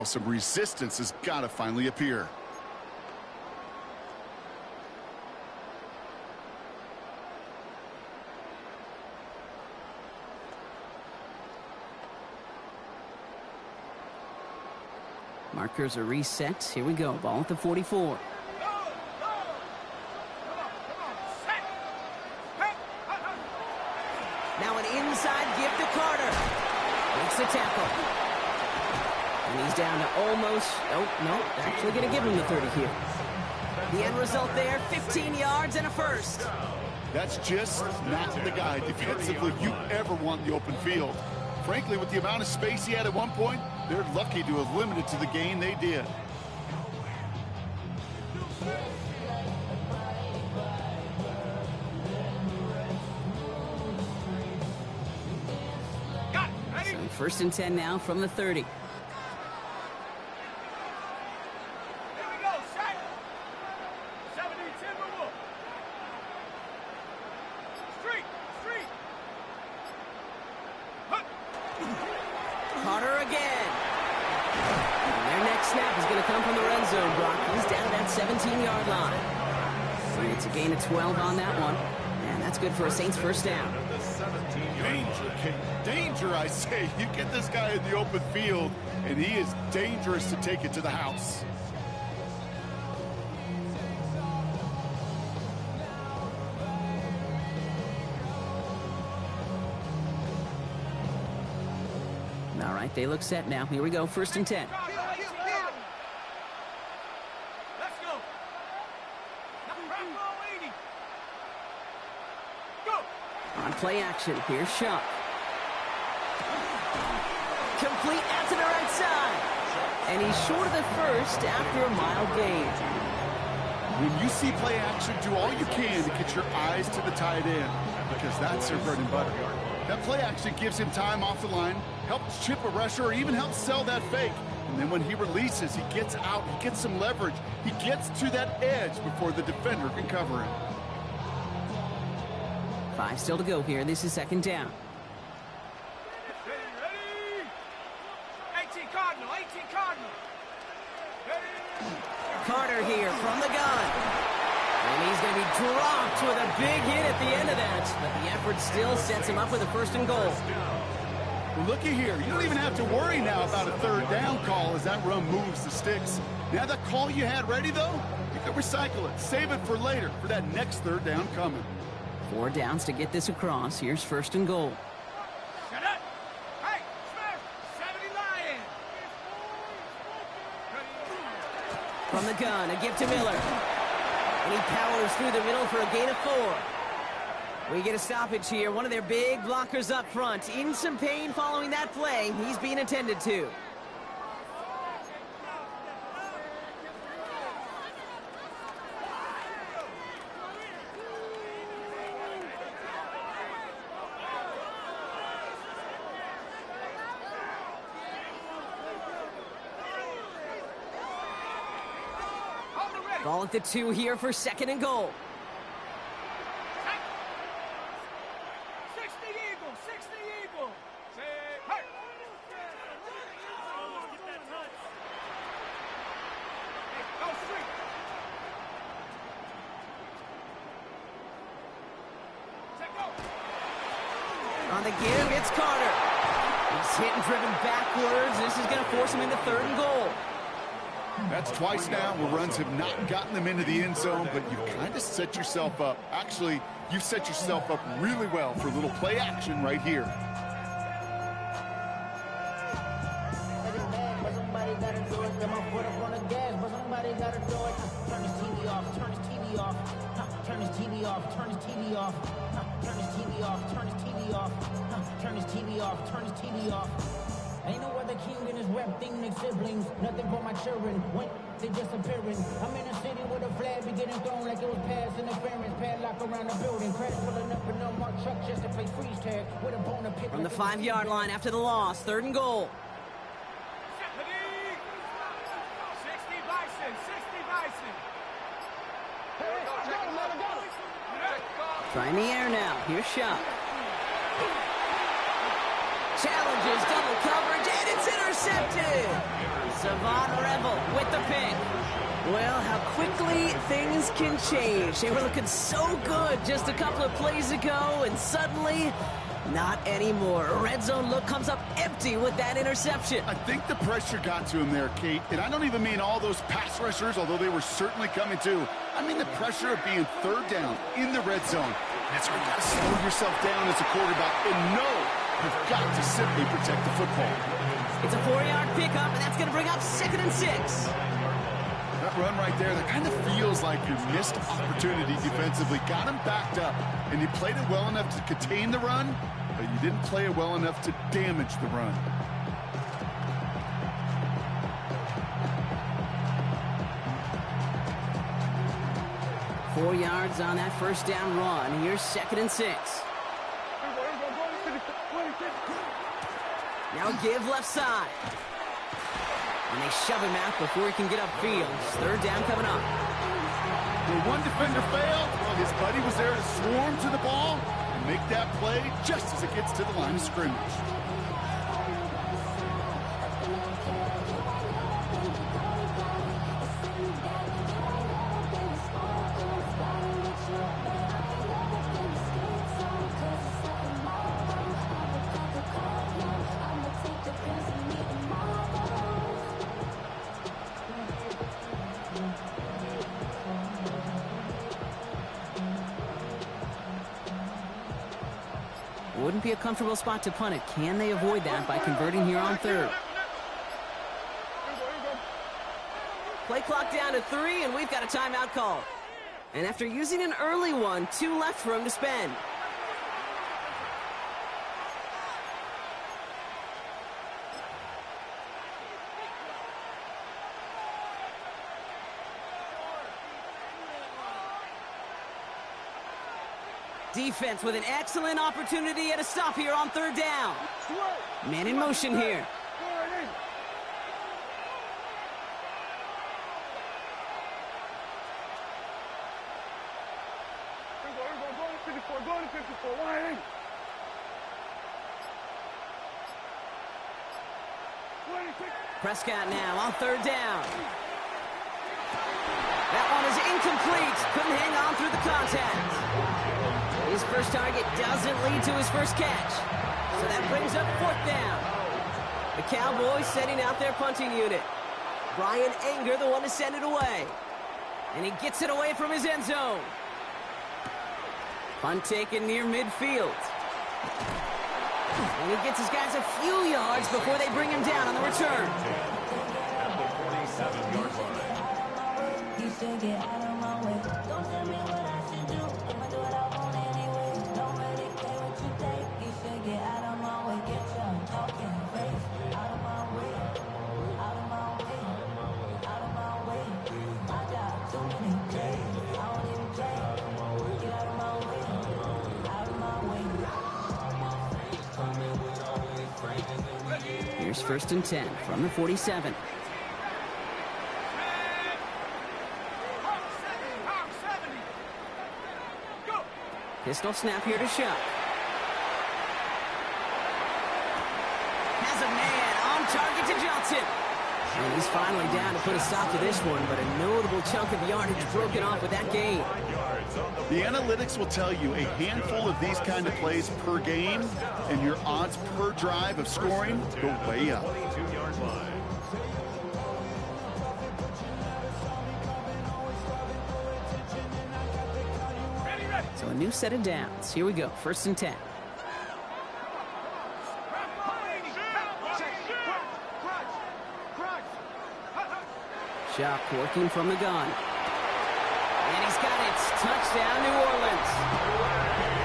Some resistance has got to finally appear. Markers are reset. Here we go. Ball at the 44. Now an inside give to Carter. Makes the tackle. And he's down to almost... Oh, no. They're actually going to give him the 30 here. The end result there, 15 yards and a first. That's just not the guy defensively you ever want in the open field. Frankly, with the amount of space he had at one point, they're lucky to have limited to the gain they did. So first and 10 now from the 30. Carter again. And their next snap is going to come from the red zone, Brock. He's down that 17-yard line. So it's a gain of 12 on that one. And that's good for a Saints first down. Danger, I say. You get this guy in the open field, and he is dangerous to take it to the house. All right, they look set now. Here we go, first and 10. Let's go. On play action, here's Shuck. Complete out to the right side. And he's short of the first after a mild gain. When you see play action, do all you can to get your eyes to the tight end, because that's their bread and butter. That play action gives him time off the line, helps chip a rusher, or even helps sell that fake. And then when he releases, he gets out, he gets some leverage. He gets to that edge before the defender can cover him. 5 still to go here. This is second down. Ready? 18 Cardinal, 18 Cardinal. Carter here from the gun. And he's going to be dropped with a big hit at the end of that. But the effort still sets him up with a first and goal. Well, looky here. You don't even have to worry now about a third down call as that run moves the sticks. Now that call you had ready, though, you can recycle it. Save it for later, for that next third down coming. 4 downs to get this across. Here's first and goal. Shut up. Hey, Smith, 70 Lions. From the gun, a give to Miller. And he powers through the middle for a gain of 4. We get a stoppage here. One of their big blockers up front. In some pain following that play. He's being attended to. Ball at the 2 here for second and goal. 60 Eagle, 60 Eagle. Hey. Go straight. Check go. On the give, it's Carter. He's hit and driven backwards. This is going to force him into third and goal. That's twice now where runs have not gotten them into the end zone, but you kind of set yourself up. Actually, you've set yourself up really well for a little play action right here. Turn his TV off, turn his TV off, turn his TV off, turn his TV off, turn his TV off, turn his TV off, turn his TV off, turn his TV off. Ain't no other king in this rap thing than siblings. Nothing but my children. When they disappearing. I'm in a city with a flag be getting thrown like it was past interference. Padlock around the building. Crash pulling up in a marked truck just to play freeze tag with a bone to pick. From the 5-yard line after the loss, third and goal. 60 Bison, 60 Bison. Try in the air now. Here's Shuck. Challenges double coverage, and it's intercepted. intercepted. Savon Revel with the pick. Well, how quickly things can change. They were looking so good just a couple of plays ago, and suddenly, not anymore. A red zone look comes up empty with that interception. I think the pressure got to him there, Kate. And I don't even mean all those pass rushers, although they were certainly coming too. I mean the pressure of being third down in the red zone. That's where you got to slow yourself down as a quarterback and know you've got to simply protect the football. It's a 4-yard pickup, and that's going to bring up 2nd and 6. That run right there, that kind of feels like your missed opportunity defensively. Got him backed up, and you played it well enough to contain the run, but you didn't play it well enough to damage the run. Four yards on that first down run. Here's 2nd and 6. Now give left side. And they shove him out before he can get upfield. 3rd down coming up. Where one defender failed, well, his buddy was there to swarm to the ball and make that play just as it gets to the line of scrimmage. Wouldn't be a comfortable spot to punt it. Can they avoid that by converting here on 3rd? Play clock down to 3, and we've got a timeout call. And after using an early one, 2 left for him to spend. Defense with an excellent opportunity at a stop here on 3rd down. Man in motion here. Prescott now on 3rd down. That one is incomplete. Couldn't hang on through the contact. His first target doesn't lead to his first catch. So that brings up 4th down. The Cowboys setting out their punting unit. Brian Anger, the one to send it away. And he gets it away from his end zone. Punt taken near midfield. And he gets his guys a few yards before they bring him down on the return. At the 47-yard line. Here's 1st and 10 from the 47. Pistol snap here to Shuck. Has a man on target to Johnson. And he's finally down to put a stop to this one, but a notable chunk of yardage broken off with that gain. The analytics will tell you a handful of these kind of plays per game, and your odds per drive of scoring go way up. So a new set of downs. Here we go. 1st and 10. Shuck working from the gun. And he's got it. Touchdown, New Orleans.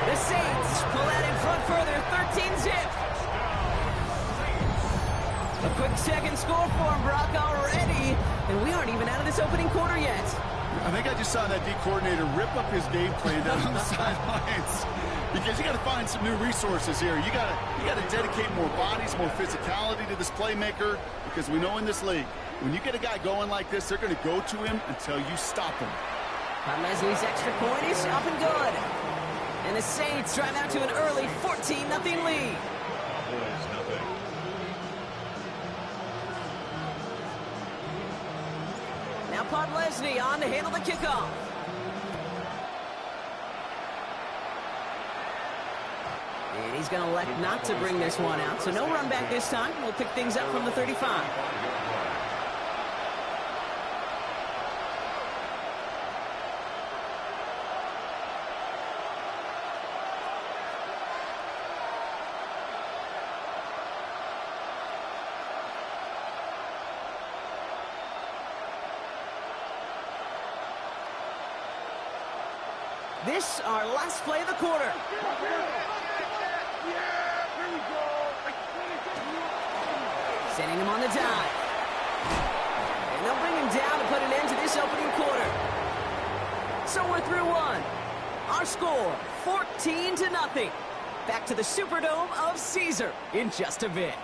The Saints pull out in front further. 13-zip. A quick 2nd score for him, Brock, already. And we aren't even out of this opening quarter yet. I think I just saw that D coordinator rip up his game plan down on the sidelines, because you got to find some new resources here. You got to dedicate more bodies, more physicality to this playmaker, because we know in this league, when you get a guy going like this, they're going to go to him until you stop him. Leslie's extra point is up and good. And the Saints drive out to an early 14-0 lead. Podlesny on to handle the kickoff. And he's going to elect not to bring this one out, so no run back this time. We'll pick things up from the 35. This, our last play of the quarter. Sending him on the dive. And they'll bring him down to put an end to this opening quarter. So we're through one. Our score, 14-0. Back to the Superdome of Caesar in just a bit.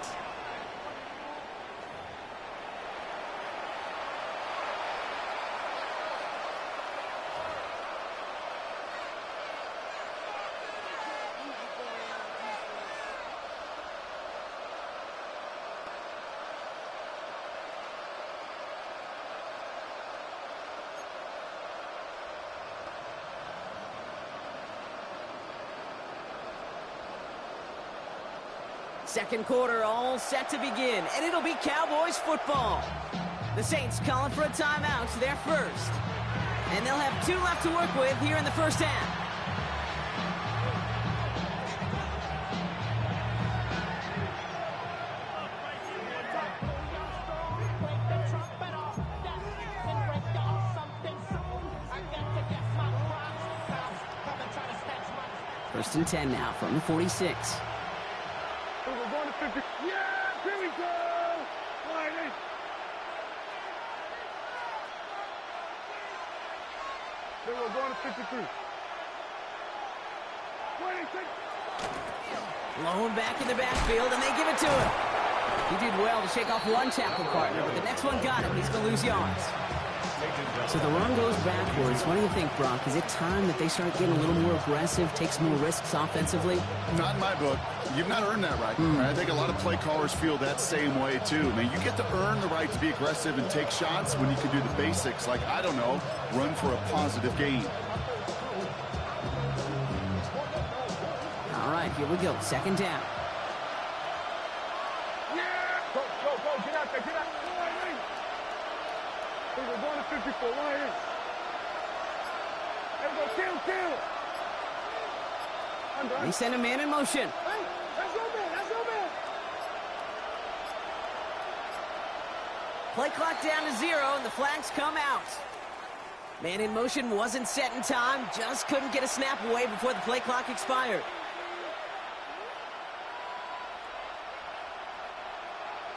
Second quarter all set to begin, and it'll be Cowboys football. The Saints calling for a timeout, their first. And they'll have 2 left to work with here in the first half. First and 10 now from the 46. Yeah, here we go! Lightning! Then we're going to 53. 26. Blown back in the backfield, and they give it to him. He did well to shake off one tackle partner, but the next one got him. He's going to lose yards. So the run goes backwards. What do you think, Brock? Is it time that they start getting a little more aggressive, take some more risks offensively? Not in my book. You've not earned that right. I think a lot of play callers feel that same way, too. I mean, you get to earn the right to be aggressive and take shots when you can do the basics, like, I don't know, run for a positive gain. All right, here we go. Second down. Go, get out there, get out. Lightning! Then we're going to 54. Lightning! There we go, kill! They send a man in motion. Hey, that's your man! Play clock down to 0, and the flags come out. Man in motion wasn't set in time, just couldn't get a snap away before the play clock expired.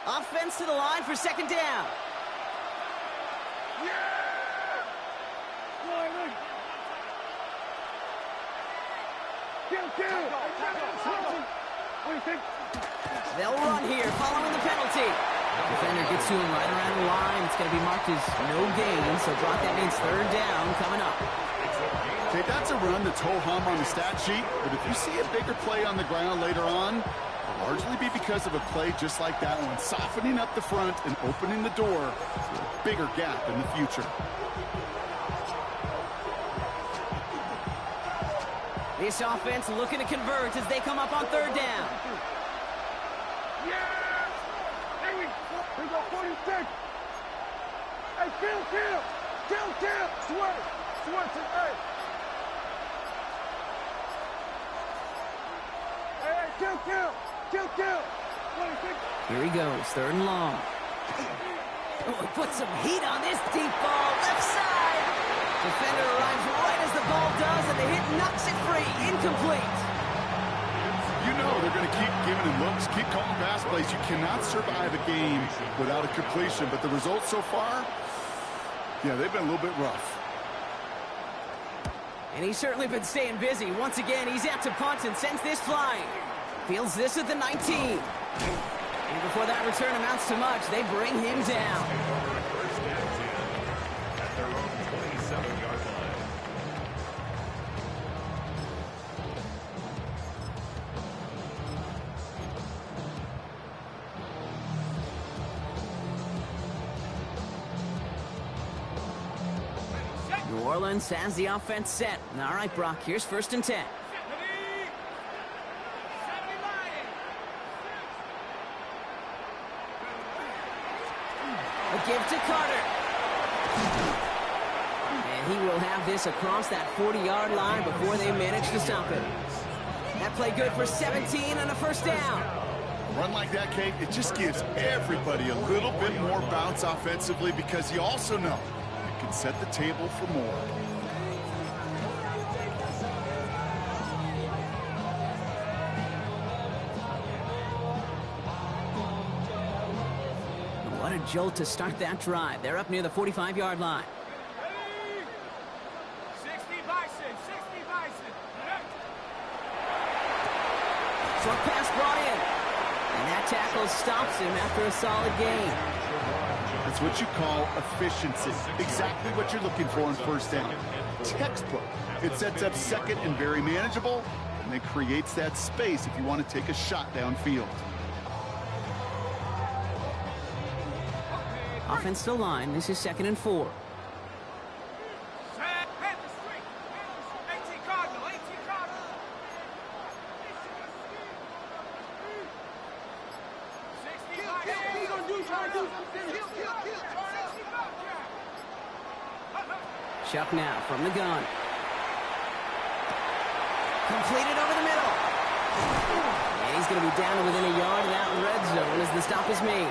Offense to the line for second down. Lightning! Kill! What do you think? They'll run here following the penalty. Defender gets to him right around the line. It's going to be marked as no gain, so Brock, that means third down coming up. Okay, that's a run that's ho-hum on the stat sheet, but if you see a bigger play on the ground later on, it'll largely be because of a play just like that one, softening up the front and opening the door to a bigger gap in the future. This offense looking to convert as they come up on third down. Here we go, 46. Hey, kill. Swerve, hey. Hey, kill. 26. Here he goes, third and long. Oh, he put some heat on this deep ball, left side. Defender arrives right as the ball does, and the hit knocks it free, incomplete. You know they're going to keep giving him looks, keep calling pass plays. You cannot survive a game without a completion, but the results so far, yeah, they've been a little bit rough. And he's certainly been staying busy. Once again, he's out to punt and sends this flying. Fields this at the 19. And before that return amounts to much, they bring him down. At their own 27-yard line. New Orleans has the offense set. All right, Brock, here's 1st and 10. A give to Carter. And he will have this across that 40-yard line before they manage to stop it. That play good for 17 and a 1st down. A run like that, Kate, it just gives everybody a little bit more bounce offensively because you also know it can set the table for more. What a jolt to start that drive. They're up near the 45-yard line. 60 Bison, 60 Bison. Short pass brought in. And that tackle stops him after a solid gain. That's what you call efficiency. Exactly what you're looking for on 1st down. Textbook. It sets up 2nd and very manageable, and then creates that space if you want to take a shot downfield. Offense to line. This is 2nd and 4. Chuck now from the gun. Completed over the middle. And he's going to be down to within a yard of that red zone as the stop is made.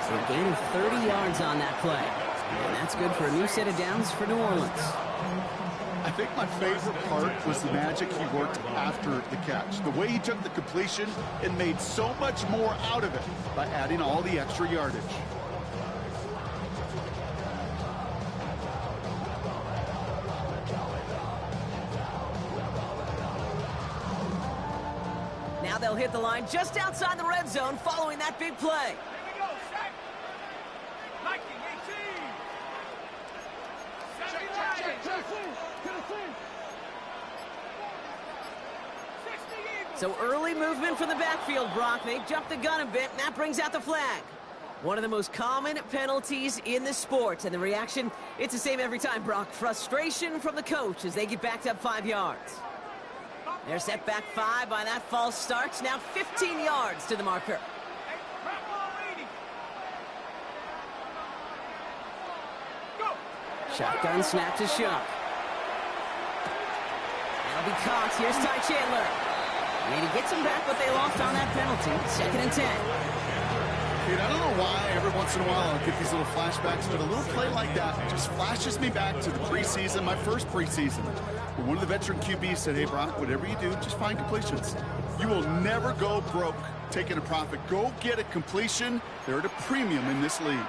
So a gain of 30 yards on that play. And that's good for a new set of downs for New Orleans. I think my favorite part was the magic he worked after the catch. The way he took the completion and made so much more out of it by adding all the extra yardage. Now they'll hit the line just outside the red zone following that big play. So early movement from the backfield, Brock. They jumped the gun a bit, and that brings out the flag. One of the most common penalties in the sport. And the reaction, it's the same every time, Brock. Frustration from the coach as they get backed up 5 yards. They're set back 5 by that false start. Now 15 yards to the marker. Shotgun snap to Shuck. That'll be caught. Here's Ty Chandler. And he gets him back, but they lost on that penalty. 2nd and 10. Dude, I don't know why every once in a while I'll get these little flashbacks, but a little play like that just flashes me back to the preseason, my first preseason. When one of the veteran QBs said, hey, Brock, whatever you do, just find completions. You will never go broke taking a profit. Go get a completion. They're at a premium in this league.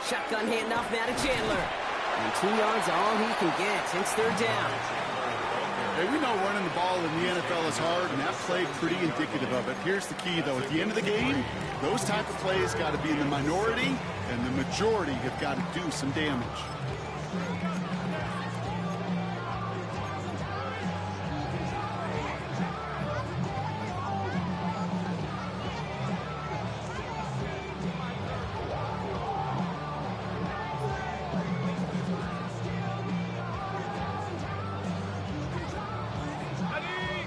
Shotgun handoff now to Chandler. And 2 yards all he can get. It's 3rd down. Hey, we know running the ball in the NFL is hard, and that play pretty indicative of it. Here's the key, though. At the end of the game, those type of plays got to be in the minority, and the majority have got to do some damage.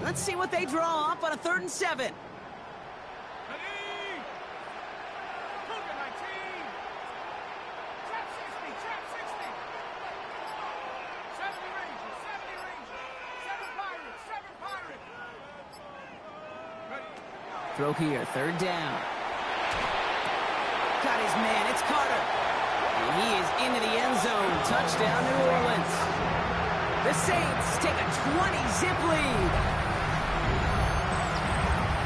Let's see what they draw up on a 3rd and 7. Throw here, 3rd down. Got his man, it's Carter. And he is into the end zone. Touchdown, New Orleans. The Saints take a 20-zip lead.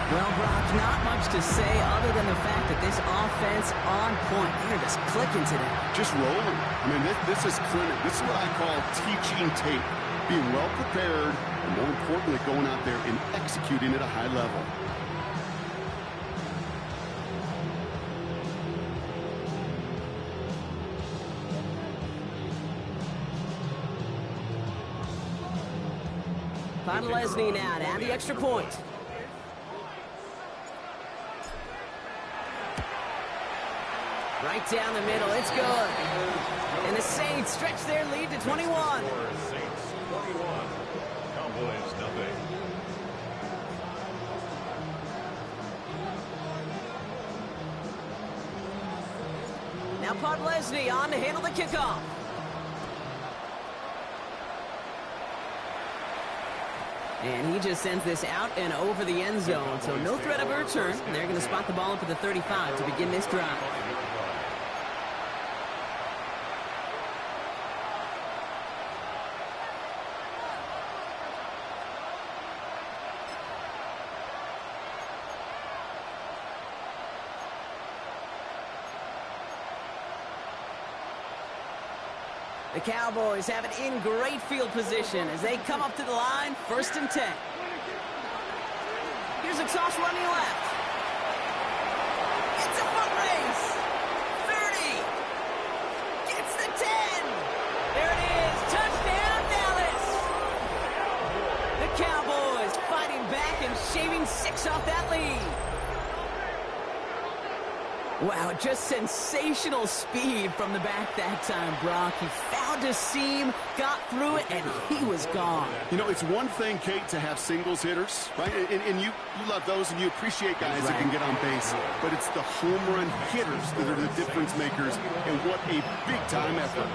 Well, Brock, not much to say other than the fact that this offense on point. They're just clicking today. Just rolling. I mean, this is clinic. This is what I call teaching tape. Being well prepared, and more importantly, going out there and executing at a high level. Podlesny now to add the extra point. Right down the middle, it's good. And the Saints stretch their lead to 21. Saints 21. Cowboys nothing. Now Podlesny on to handle the kickoff. And he just sends this out and over the end zone, so no threat of a return. They're going to spot the ball up at the 35 to begin this drive. The Cowboys have it in great field position as they come up to the line, 1st and 10. Here's a toss running left. It's a foot race. 30. Gets the 10. There it is. Touchdown, Dallas. The Cowboys fighting back and shaving 6 off that lead. Wow, just sensational speed from the back that time, Brock. He found a seam, got through it, and he was gone. You know, it's one thing, Kate, to have singles hitters, right? And you love those, and you appreciate guys that can get on base. But it's the home run hitters that are the difference makers, and what a big-time effort.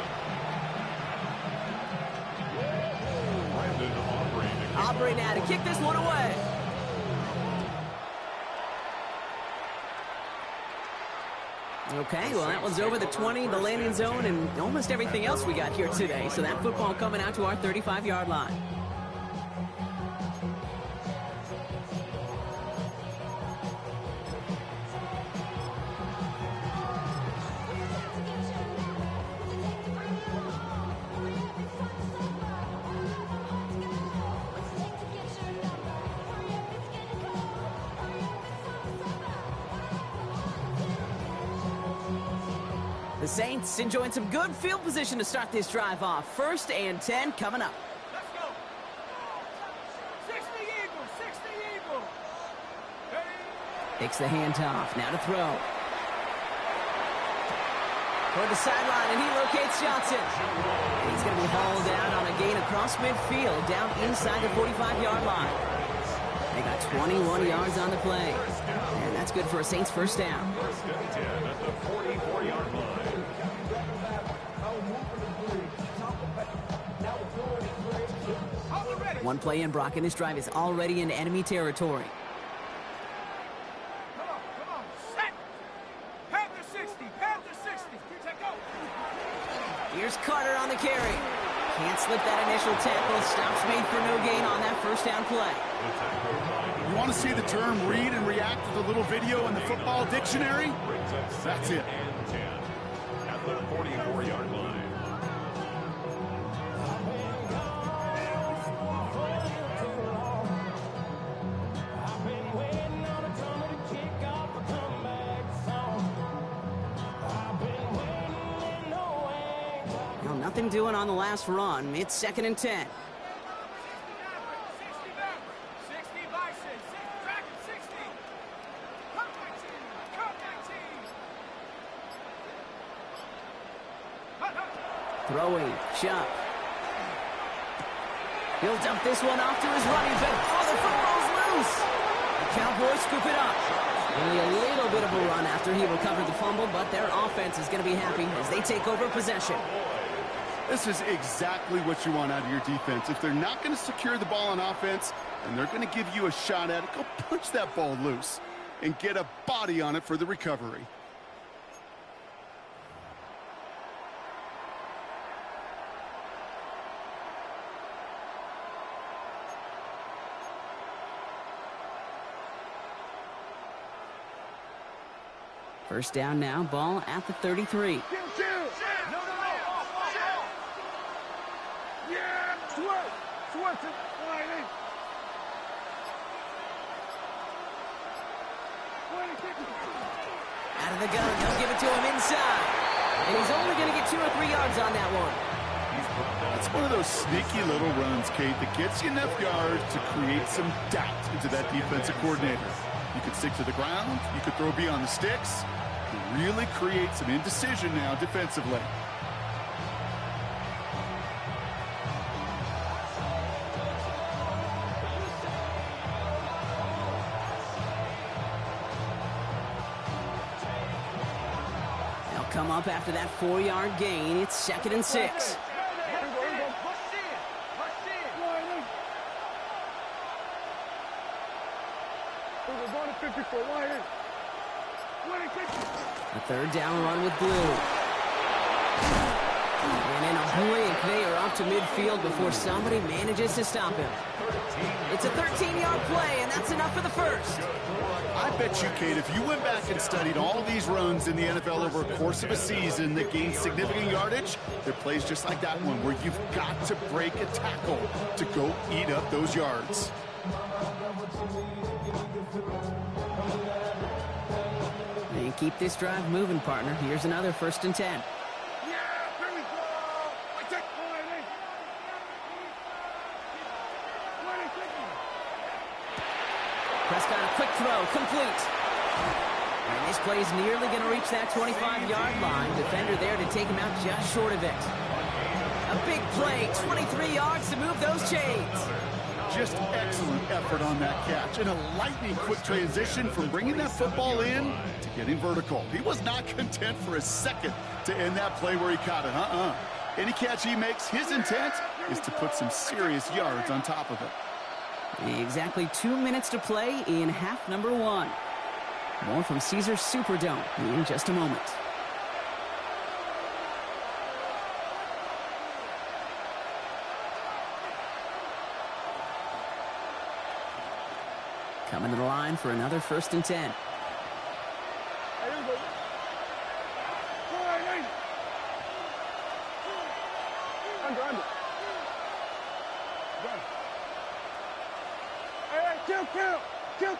Aubrey now to kick this one away. Okay, well, that one's over the 20, the landing zone, and almost everything else we got here today. So that football coming out to our 35-yard line. The Saints enjoying some good field position to start this drive off. 1st and 10 coming up. Let's go. 60 Eagles, 60 Eagles. Takes the handoff, now to throw. Toward the sideline, and he locates Johnson. And he's going to be hauled down on a gain across midfield, down inside the 45-yard line. They got 21 yards on the play. And that's good for a Saints 1st down. 1st and 10 at the 44-yard line. One play in, Brock, and this drive is already in enemy territory. Come on, set. Panther 60, Panther 60. Take go. Here's Carter on the carry. Can't slip that initial tackle. Stops made for no gain on that 1st down play. You want to see the term read and react to the little video in the football dictionary? That's it. And 10 at the 44-yard line. Nothing doing on the last run. It's 2nd and 10. 60 Bison, 60 Dragon, 60. Cut 19, cut 19. Throwing, Chuck. He'll dump this one off to his running back. Oh, the football's loose. The Cowboys scoop it up. Only a little bit of a run after he recovered the fumble, but their offense is going to be happy as they take over possession. This is exactly what you want out of your defense. If they're not going to secure the ball on offense, and they're going to give you a shot at it, go punch that ball loose and get a body on it for the recovery. First down now, ball at the 33. No. Yeah, Swerve to Wiley. Out of the gun, they'll give it to him inside. And he's only going to get 2 or 3 yards on that one. It's one of those sneaky little runs, Kate, that gets you enough yards to create some doubt into that defensive coordinator. You could stick to the ground. You could throw beyond the sticks. You really create some indecision now defensively. They'll come up after that 4-yard gain. It's 2nd and 6. A 3rd down run with Blue. And in a blink, they are up to midfield before somebody manages to stop him. It's a 13-yard play, and that's enough for the first. I bet you, Kate, if you went back and studied all these runs in the NFL over a course of a season that gained significant yardage, there are plays just like that one where you've got to break a tackle to go eat up those yards. And keep this drive moving, partner. Here's another 1st and 10. Prescott, a quick throw, complete. And this play is nearly going to reach that 25-yard line. Defender there to take him out just short of it. A big play, 23 yards to move those chains. Just excellent effort on that catch. And a lightning quick transition from bringing that football in to getting vertical. He was not content for a second to end that play where he caught it. Any catch he makes, his intent is to put some serious yards on top of it. Exactly 2 minutes to play in half number 1. More from Caesars Superdome in just a moment. Coming to the line for another 1st and 10.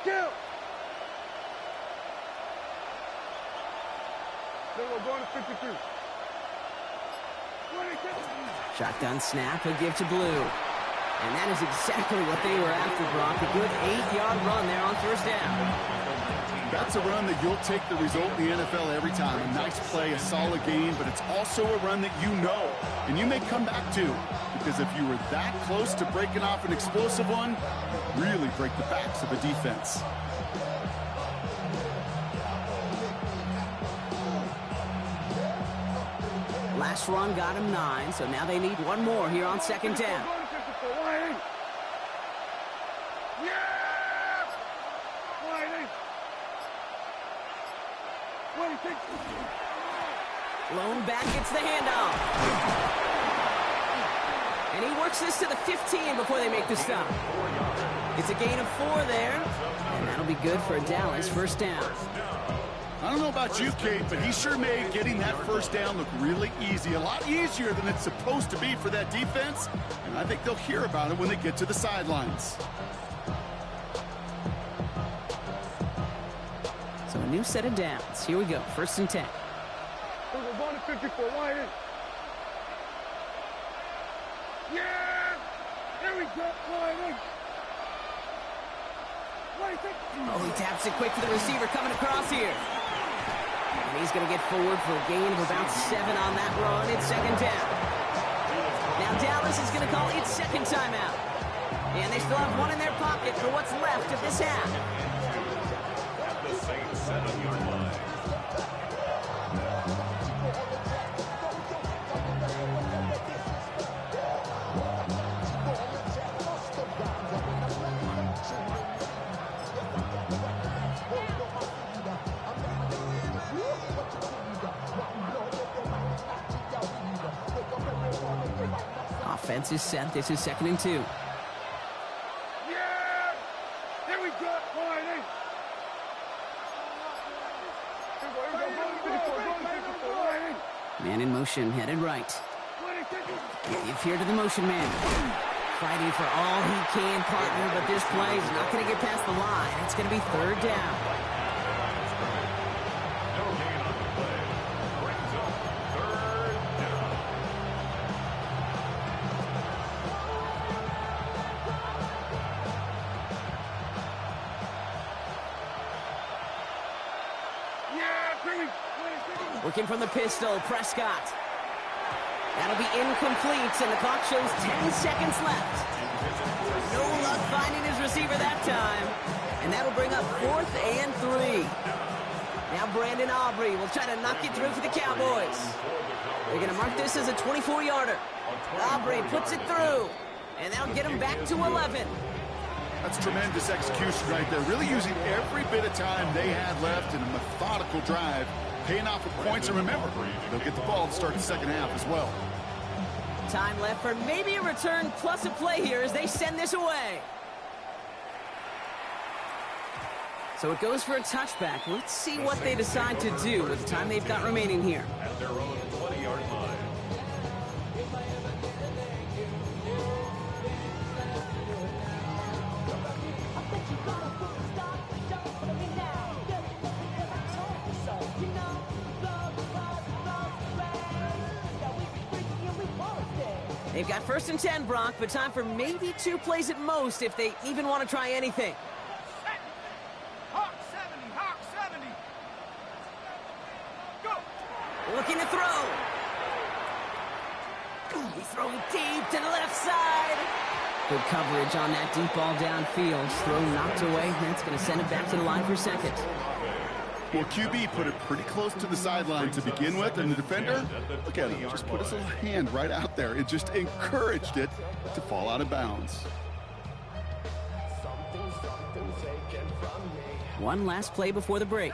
Kill. Then we're going to 53. Shotgun snap, he'll give to Blue. And that is exactly what they were after, Brock. A good 8-yard run there on 1st down. That's a run that you'll take the result in the NFL every time. A nice play, a solid gain, but it's also a run that you know, and you may come back to. Because if you were that close to breaking off an explosive one, you really break the backs of a defense. Last run got him 9, so now they need one more here on 2nd down. Lone back gets the handoff. And he works this to the 15 before they make the stop. It's a gain of 4 there, and that'll be good for a Dallas 1st down. I don't know about you, Kate, but he sure made getting that 1st down look really easy. A lot easier than it's supposed to be for that defense, and I think they'll hear about it when they get to the sidelines. So a new set of downs. Here we go, 1st and 10. We're going to 54. Wide in. Yeah! There we go. Wide in. Oh, he taps it quick to the receiver coming across here. And he's going to get forward for a gain of about 7 on that run. It's 2nd down. Now Dallas is going to call its 2nd timeout. And they still have one in their pocket for what's left of this half. At the same 7-yard line. Offense is set. This is 2nd and 2. Yeah! There we go. Wide in. Man in motion, headed right. Give here to the motion man. Fighting for all he can, partner, but this play is not going to get past the line. It's going to be 3rd down. No gain on the play. Brings up 3rd down. Looking from the pistol, Prescott. That'll be incomplete, and the clock shows 10 seconds left. No luck finding his receiver that time. And that'll bring up 4th and 3. Now Brandon Aubrey will try to knock it through for the Cowboys. They're going to mark this as a 24-yarder. Aubrey puts it through, and that'll get him back to 11. That's tremendous execution right there. Really using every bit of time they had left in a methodical drive, paying off with points. And remember, they'll get the ball to start the second half as well. Time left for maybe a return plus a play here as they send this away. So it goes for a touchback. Let's see what they decide to do with the time they've got remaining here. At their own 20-yard line. They've got 1st and 10, Brock, but time for maybe 2 plays at most if they even want to try anything. Hawk 70, Hawk 70. Go. Looking to throw. He's throwing deep to the left side. Good coverage on that deep ball downfield. Throw knocked away. That's going to send it back to the line for 2nd. Well, QB put it pretty close to the sideline to begin with, and the defender, look at him, just put his little hand right out there. It just encouraged it to fall out of bounds. One last play before the break.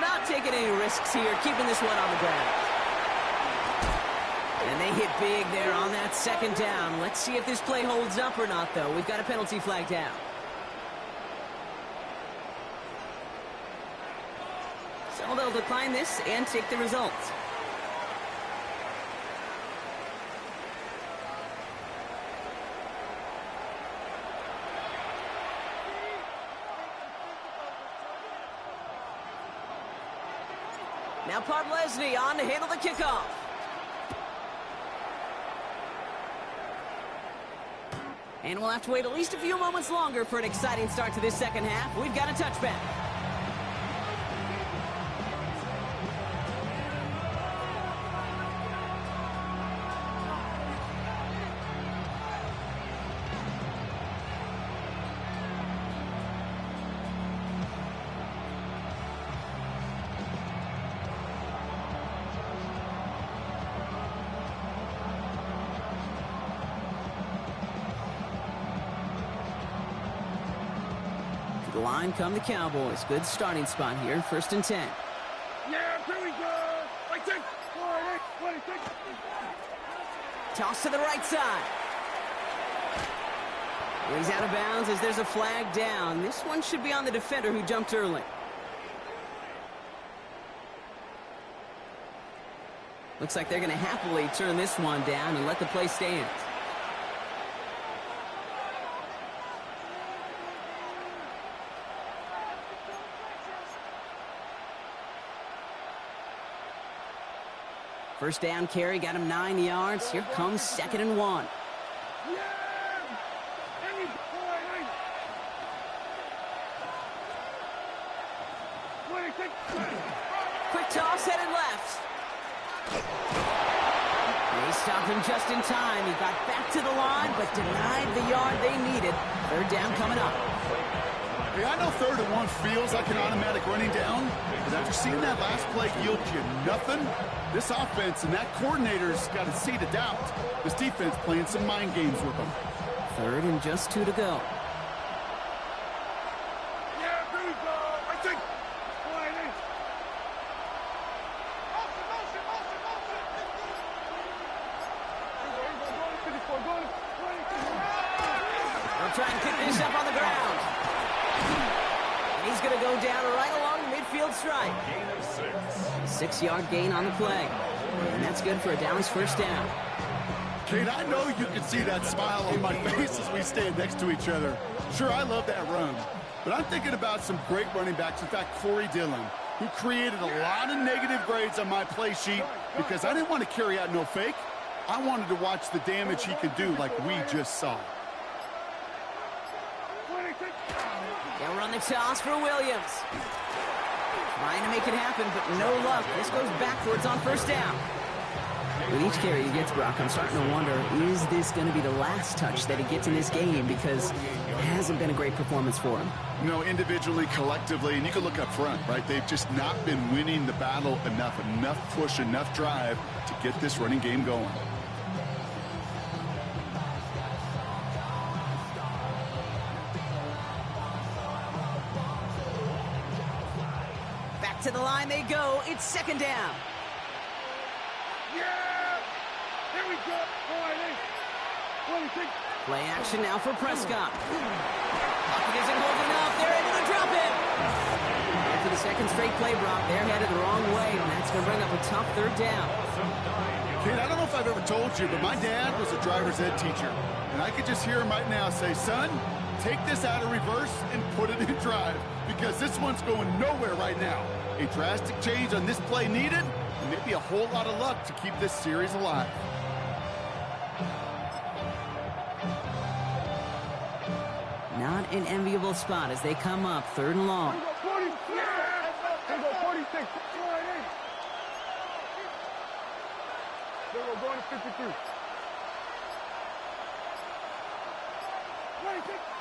Not taking any risks here, keeping this one on the ground. And they hit big there on that 2nd down. Let's see if this play holds up or not, though. We've got a penalty flag down. So they'll decline this and take the result. Now Leslie on to handle the kickoff. And we'll have to wait at least a few moments longer for an exciting start to this second half. We've got a touchback. The line come the Cowboys. Good starting spot here. 1st and 10. Yeah, here we go. I think. Toss to the right side. He's out of bounds as there's a flag down. This one should be on the defender who jumped early. Looks like they're going to happily turn this one down and let the play stand. First down carry got him 9 yards. Here comes 2nd and 1. Quick toss headed left. They stopped him just in time. He got back to the line, but denied the yard they needed. 3rd down coming up. Hey, I know 3rd and 1 feels like an automatic running down, but after seeing that last play yield you nothing, this offense and that coordinator's got a seed of doubt. This defense playing some mind games with them. 3rd and just 2 to go. Yeah, here we go. I think. They'll try and pick this up on the ground. And he's going to go down right along the midfield stripe. Gain of 6. 6-yard gain on the play. And that's good for a Dallas 1st down. Kate, I know you can see that smile on my face as we stand next to each other. Sure, I love that run, but I'm thinking about some great running backs. In fact, Corey Dillon, who created a lot of negative grades on my play sheet because I didn't want to carry out no fake. I wanted to watch the damage he could do like we just saw. They'll run a toss for Williams. Trying to make it happen, but no luck. This goes backwards on first down. With each carry he gets, Brock, I'm starting to wonder, is this going to be the last touch that he gets in this game? Because it hasn't been a great performance for him. You know, individually, collectively, and you can look up front, right? They've just not been winning the battle enough push, enough drive to get this running game going. Back to the line they go. It's second down. Yeah! Here we go. Play action now for Prescott. Pocket isn't holding up. They're able to drop it. And for the second straight play, Brock, they're headed the wrong way, and that's going to bring up a tough third down. Kid, I don't know if I've ever told you, but my dad was a driver's ed teacher. And I could just hear him right now say, son, take this out of reverse and put it in drive, because this one's going nowhere right now. A drastic change on this play needed, and maybe a whole lot of luck to keep this series alive. Not an enviable spot as they come up third and long. Here we go, 46. Here we go, going to 53.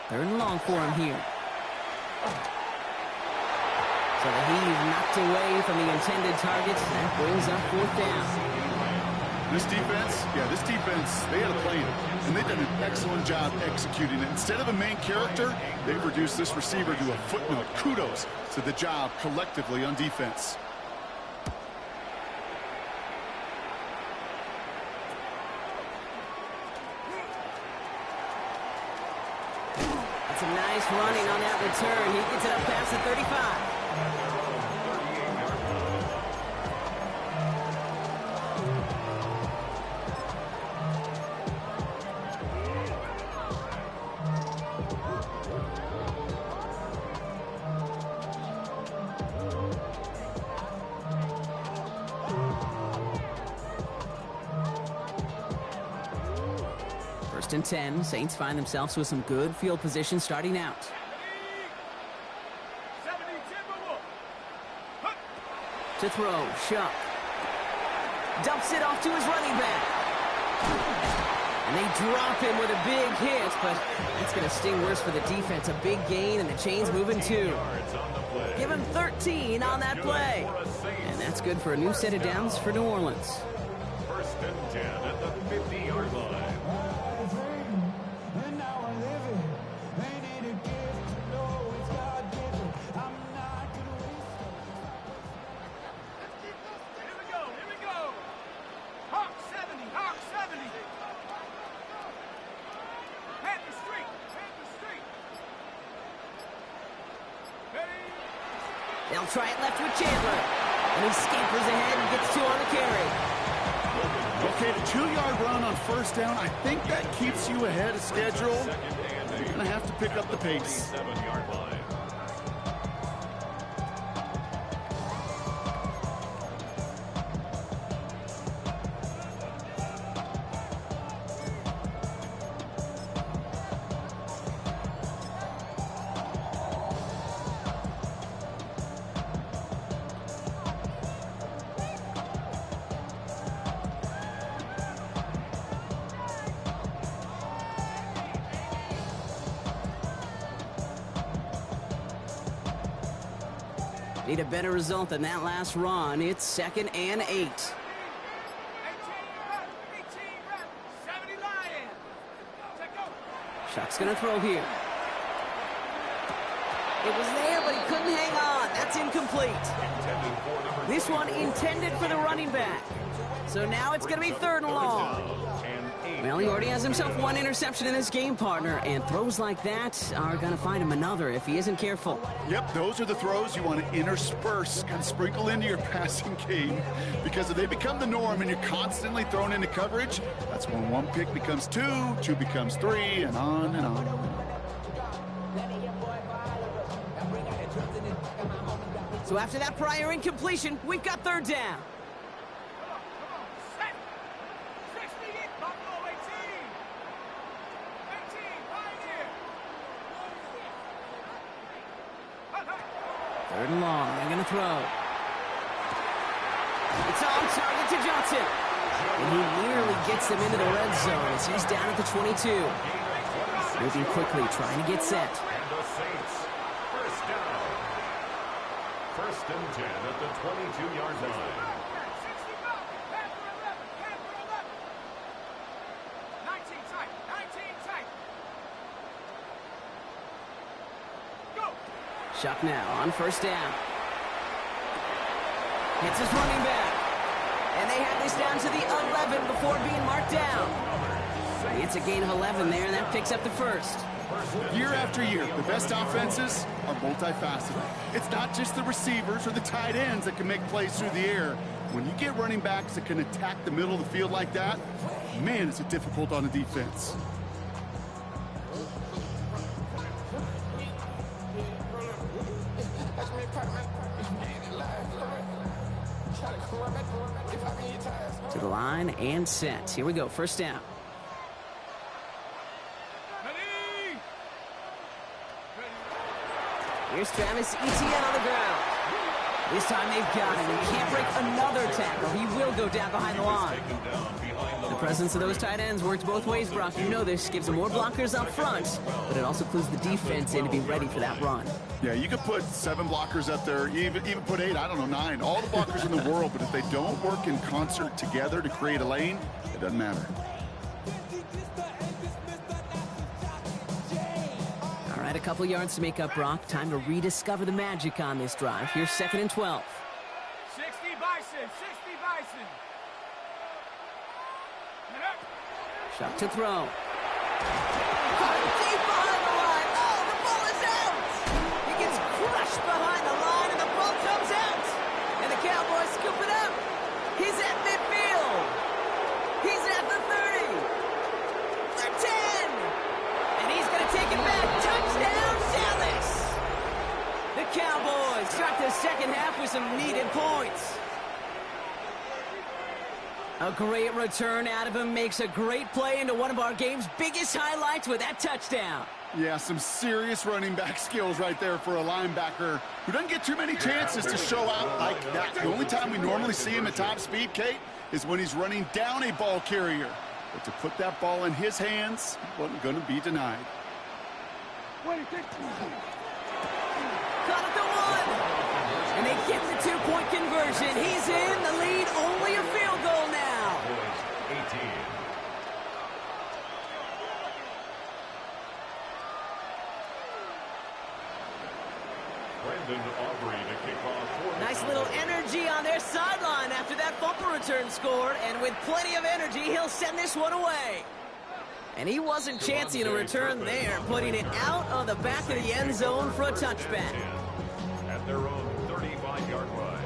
Third and long for him here. So the heave knocked away from the intended target. That brings up fourth down. This defense, they had a plan, and they've done an excellent job executing it. Instead of a main character, they've reduced this receiver to a footnote. Kudos to the job collectively on defense. That's a nice running on that return. He gets it up past the 35. First and 10, Saints find themselves with some good field position starting out. To throw, Shuck. Dumps it off to his running back. And they drop him with a big hit, but that's going to sting worse for the defense. A big gain, and the chain's moving too. Give him 13 on that play. And that's good for a new set of downs for New Orleans. First and 10 at the 50-yard line. They'll try it left with Chandler. And he scampers ahead and gets two on the carry. Okay, the 2-yard run on first down, I think that keeps you ahead of schedule. You're going to have to pick up the pace. 7-yard line. Need a better result than that last run. It's second and 8. Shuck's going to throw here. It was there, but he couldn't hang on. That's incomplete. This one intended for the running back. So now it's going to be third and long. Well, he already has himself one interception in this game, partner, and throws like that are going to find him another if he isn't careful. Yep, those are the throws you want to intersperse, kind of sprinkle into your passing game, because if they become the norm and you're constantly thrown into coverage, that's when one pick becomes two, two becomes three, and on and on. So after that prior incompletion, we've got third down. Third and long. They're going to throw. It's on target to Johnson. And he nearly gets them into the red zone as he's down at the 22. Moving quickly, trying to get set. And the Saints, first down. First and 10 at the 22-yard line. 19 tight. 19 tight. Go. Shuck now on first down. Hits his running back. And they have this down to the 11 before being marked down. It's a gain of 11 there, and that picks up the first. Year after year, the best offenses are multifaceted. It's not just the receivers or the tight ends that can make plays through the air. When you get running backs that can attack the middle of the field like that, man, is it difficult on the defense. To the line and set. Here we go, first down. Here's Travis Etienne on the ground. This time they've got him. He can't break another tackle. He will go down behind the line. The presence of those tight ends works both ways, Brock. You know this. Gives them more blockers up front, but it also clues the defense in to be ready for that run. Yeah, you could put 7 blockers up there, even put 8, I don't know, 9. All the blockers in the world, but if they don't work in concert together to create a lane, it doesn't matter. All right, a couple yards to make up, Brock. Time to rediscover the magic on this drive. Here's 2nd and 12. 60 Bison. 60 Bison. Shuck to throw. Caught deep behind the line. Oh, the ball is out. He gets crushed behind the line, and the ball comes out. And the Cowboys scoop it up. He's at midfield. He's at the 30. The 10. And he's going to take it back. Touchdown, Dallas. The Cowboys start the second half with some needed points. A great return out of him, makes a great play into one of our game's biggest highlights with that touchdown. Yeah, some serious running back skills right there for a linebacker who doesn't get too many chances to show out like that. The only time we normally see him at top speed, Kate, is when he's running down a ball carrier. But to put that ball in his hands, he wasn't going to be denied. Got it to 1. And they get the 2-point conversion. He's in the lead, only a field goal now. 18. Brandon Aubrey to kick off. Nice little energy on their sideline after that bumper return scored, and with plenty of energy, he'll send this one away. And he wasn't chancing a return there, putting it out on the back of the end zone for a touchback. At their own 35-yard line.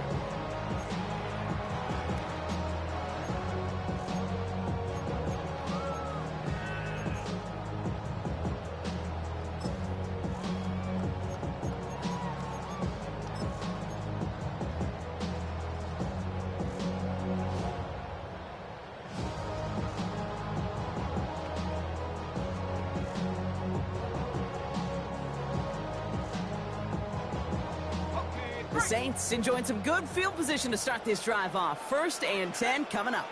The Saints enjoying some good field position to start this drive off. 1st and 10 coming up.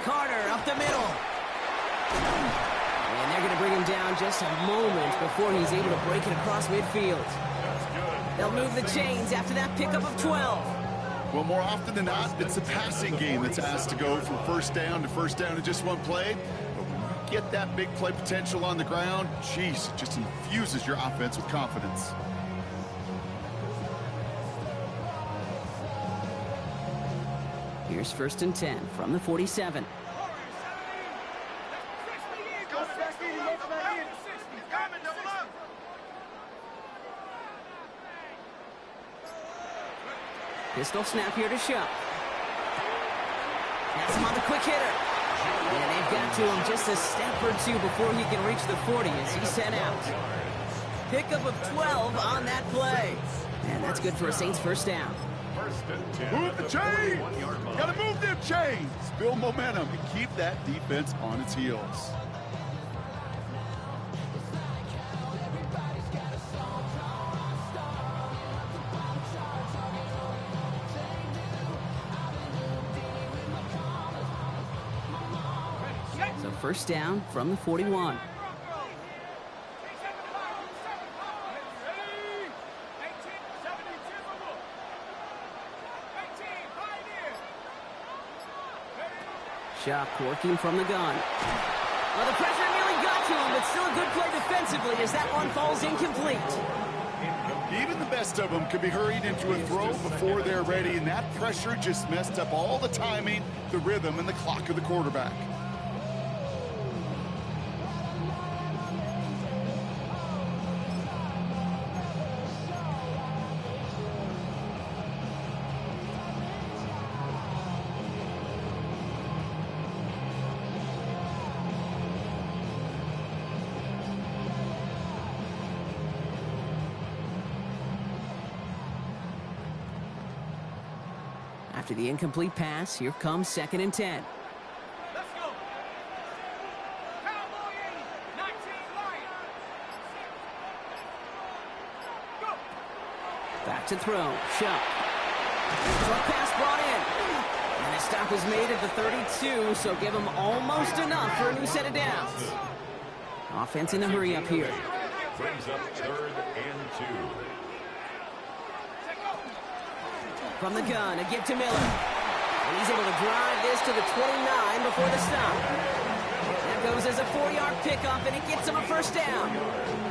Carter up the middle. And they're going to bring him down just a moment before he's able to break it across midfield. They'll move the chains after that pickup of 12. Well, more often than not, it's the passing game that's asked to go from first down in just one play. But when you get that big play potential on the ground, geez, it just infuses your offense with confidence. Here's 1st and 10 from the 47. Pistol snap here to Shuck. Has him on the quick hitter. And they've got to him just a step or two before he can reach the 40 as he's sent out. Pickup of 12 on that play. And that's good for a Saints first down. First and 10 Move at the the chains! 41-yard line. Gotta move them chains! Build momentum and keep that defense on its heels. So first down from the 41. Shock working from the gun. Well, the pressure nearly got to him, but still a good play defensively as that one falls incomplete. Even the best of them could be hurried into a throw before they're ready, and that pressure just messed up all the timing, the rhythm, and the clock of the quarterback. After the incomplete pass, here comes 2nd and 10. Let's go. Cowboy 80, 19 Lions. Go. Back to throw. Shock. Short pass brought in. And a stop is made at the 32, so give them almost enough for a new set of downs. Offense in a hurry up here. Brings up 3rd and 2. From the gun, a give to Miller. And he's able to drive this to the 29 before the stop. That goes as a 4-yard pickup, and it gets him a first down.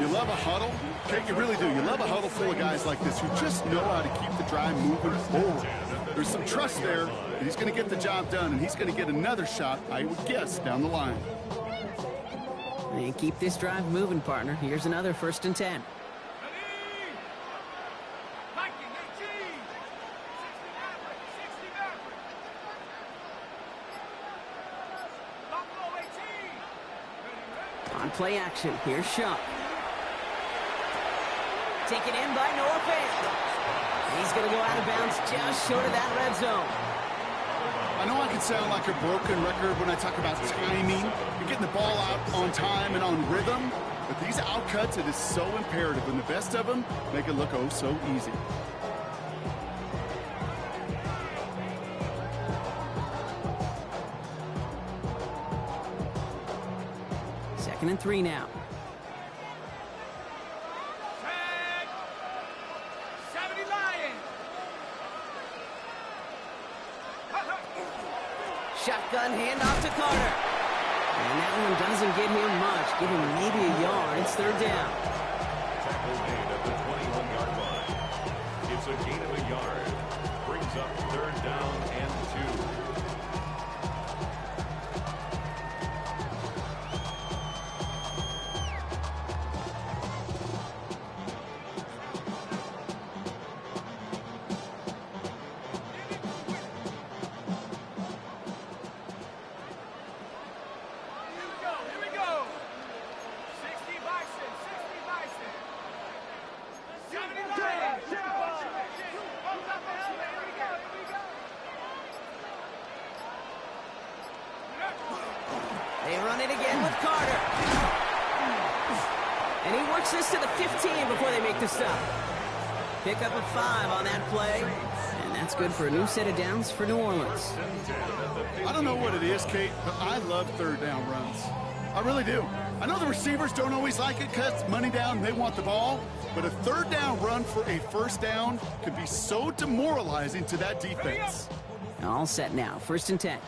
You love a huddle? Okay, you really do. You love a huddle full of guys like this who just know how to keep the drive moving forward. There's some trust there that he's going to get the job done, and he's going to get another shot, I would guess, down the line. And keep this drive moving, partner. Here's another 1st and 10. On play action, here's Shock. Taken in by Noah Fant. He's going to go out of bounds just short of that red zone. I know I can sound like a broken record when I talk about timing and getting the ball out on time and on rhythm, but these outcuts, it is so imperative, and the best of them make it look oh so easy. Second and 3 now. Tag. 70 Lions. Shotgun handoff to Carter. And that one doesn't get him much. Give him maybe a yard. It's 3rd down. Tackle made at the 21-yard line. It's a gain of a yard. Brings up 3rd down and 2. They run it again with Carter. And he works this to the 15 before they make the stop. Pick up a 5 on that play. And that's good for a new set of downs for New Orleans. I don't know what it is, Kate, but I love 3rd down runs. I really do. I know the receivers don't always like it because it's money down, they want the ball. But a 3rd down run for a 1st down can be so demoralizing to that defense. All set now. 1st and 10.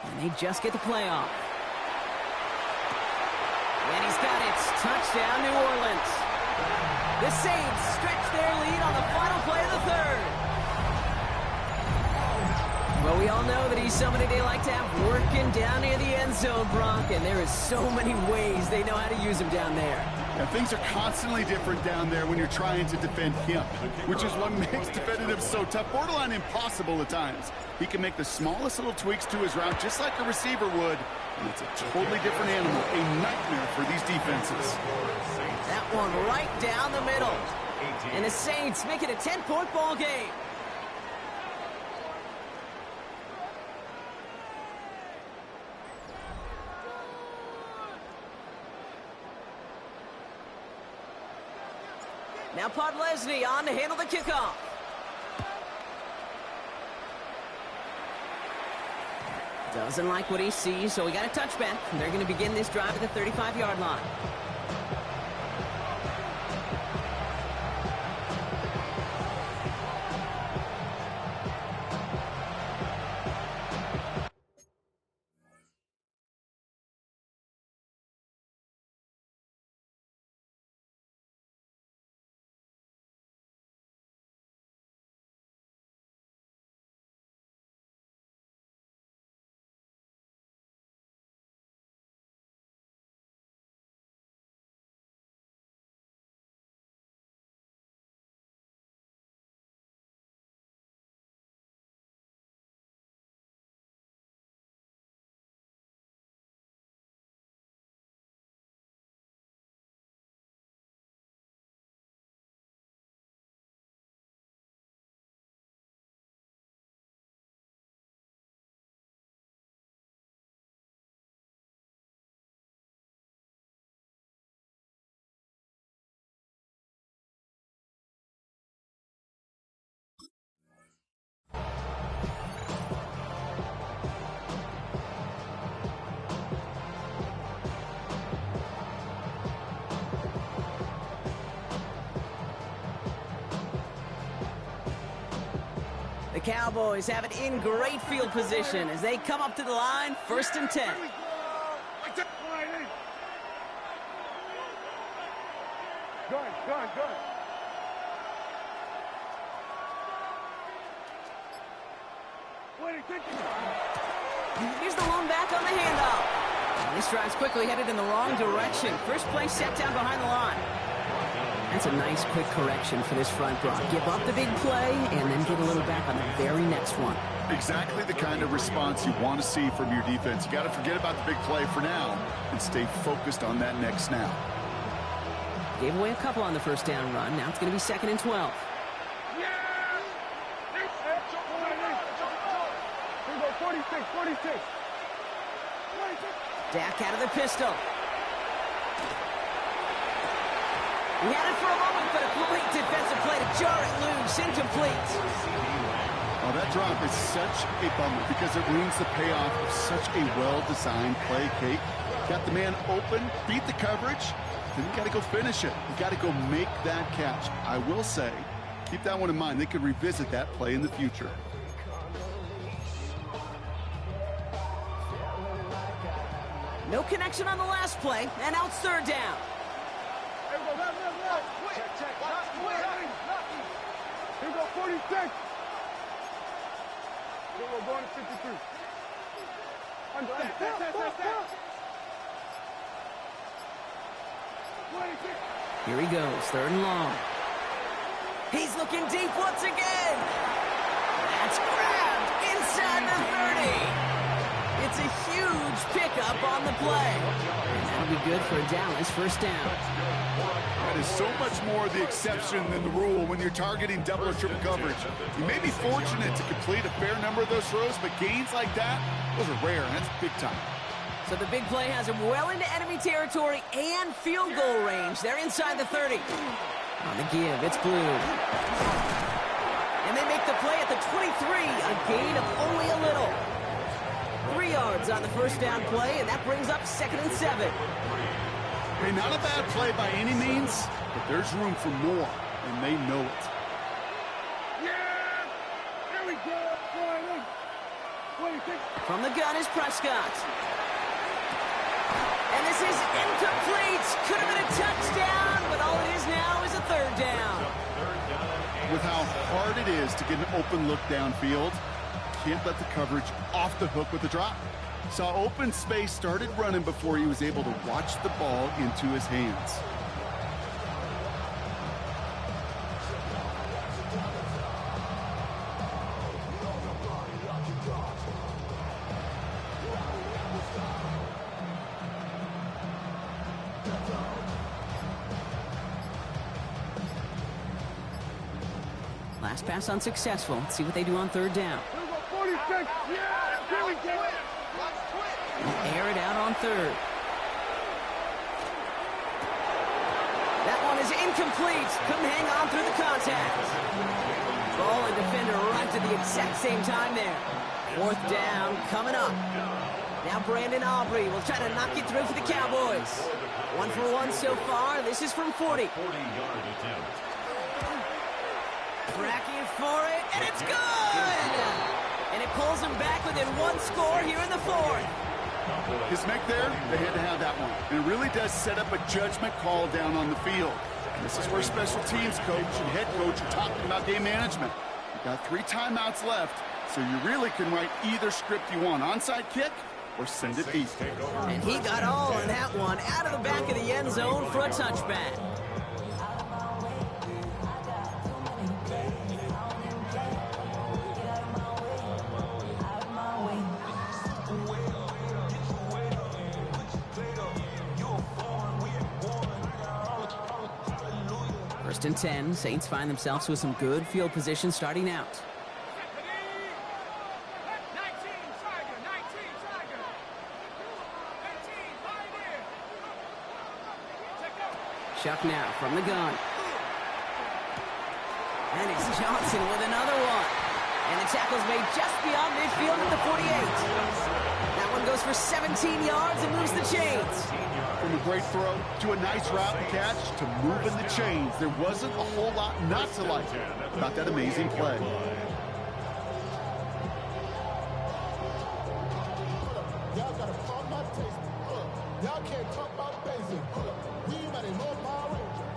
And they just get the play off. And he's got it. Touchdown, New Orleans. The Saints stretch their lead on the final play of the 3rd. Well, we all know that he's somebody they like to have working down near the end zone, Brock, and there is so many ways they know how to use him down there. Yeah, things are constantly different down there when you're trying to defend him, which is what makes defending him so tough, borderline impossible at times. He can make the smallest little tweaks to his route just like a receiver would, and it's a totally different animal, a nightmare for these defenses. That one right down the middle. And the Saints make it a 10-point ball game. Now Podlesny on to handle the kickoff. Doesn't like what he sees, so we got a touchback. They're going to begin this drive at the 35-yard line. The Cowboys have it in great field position as they come up to the line, 1st and 10. Gun. Here's the lone back on the handoff. And this drive's quickly headed in the wrong direction. First play set down behind the line. That's a nice quick correction for this front block. Give up the big play and then get a little back on the very next one. Exactly the kind of response you want to see from your defense. You got to forget about the big play for now and stay focused on that next snap. Gave away a couple on the first down run. Now it's going to be 2nd and 12. Here we go, 46. Dak out of the pistol. He had it for a moment, but a great defensive play to jar it loose. Incomplete. Oh, that drop is such a bummer because it ruins the payoff of such a well-designed play, Kate. Got the man open, beat the coverage, then you got to go finish it. You got to go make that catch. I will say, keep that one in mind. They could revisit that play in the future. No connection on the last play, and now it's 3rd down. Here we go, left. Check. Here we go, 46. Here we go, going to 53. Under. Here he goes, 3rd and long. He's looking deep once again. That's grabbed inside the 30. It's a huge pickup on the play. And that'll be good for a Dallas 1st down. That is so much more the exception than the rule when you're targeting double or triple coverage. You may be fortunate to complete a fair number of those throws, but gains like that, those are rare, and that's big time. So the big play has him well into enemy territory and field goal range. They're inside the 30. On the give, it's Blue. And they make the play at the 23, a gain of only a little. 3 yards on the first down play, and that brings up 2nd and 7. Hey, not a bad play by any means, but there's room for more, and they know it. Yeah! Here we go! From the gun is Prescott. And this is incomplete. Could have been a touchdown, but all it is now is a 3rd down. With how hard it is to get an open look downfield, can't let the coverage off the hook with the drop. Saw open space, started running before he was able to watch the ball into his hands. Last pass unsuccessful. Let's see what they do on third down. Here we go, 46. Yeah, here we go. Air it out on third. That one is incomplete. Couldn't hang on through the contact. Ball and defender arrived at the exact same time there. Fourth down coming up. Now Brandon Aubrey will try to knock it through for the Cowboys. 1 for 1 so far. This is from 40. 40-yard attempt. Tracking for it, and it's good! And it pulls him back within 1 score here in the fourth. His make there, they had to have that one. And it really does set up a judgment call down on the field. And this is where special teams coach and head coach are talking about game management. You've got 3 timeouts left, so you really can write either script you want. Onside kick or send it deep. And he got all in that one out of the back of the end zone for a touchback. First and 10, Saints find themselves with some good field position starting out. Chuck now from the gun. And it's Johnson with another one. And the tackle's made just beyond midfield at the 48. That one goes for 17 yards and moves the chains. From a great throw to a nice route and catch to moving the chains. There wasn't a whole lot not to like about that amazing play. Y'all gotta call my taste. Y'all can't talk about basic. We mighty more Power Ranger.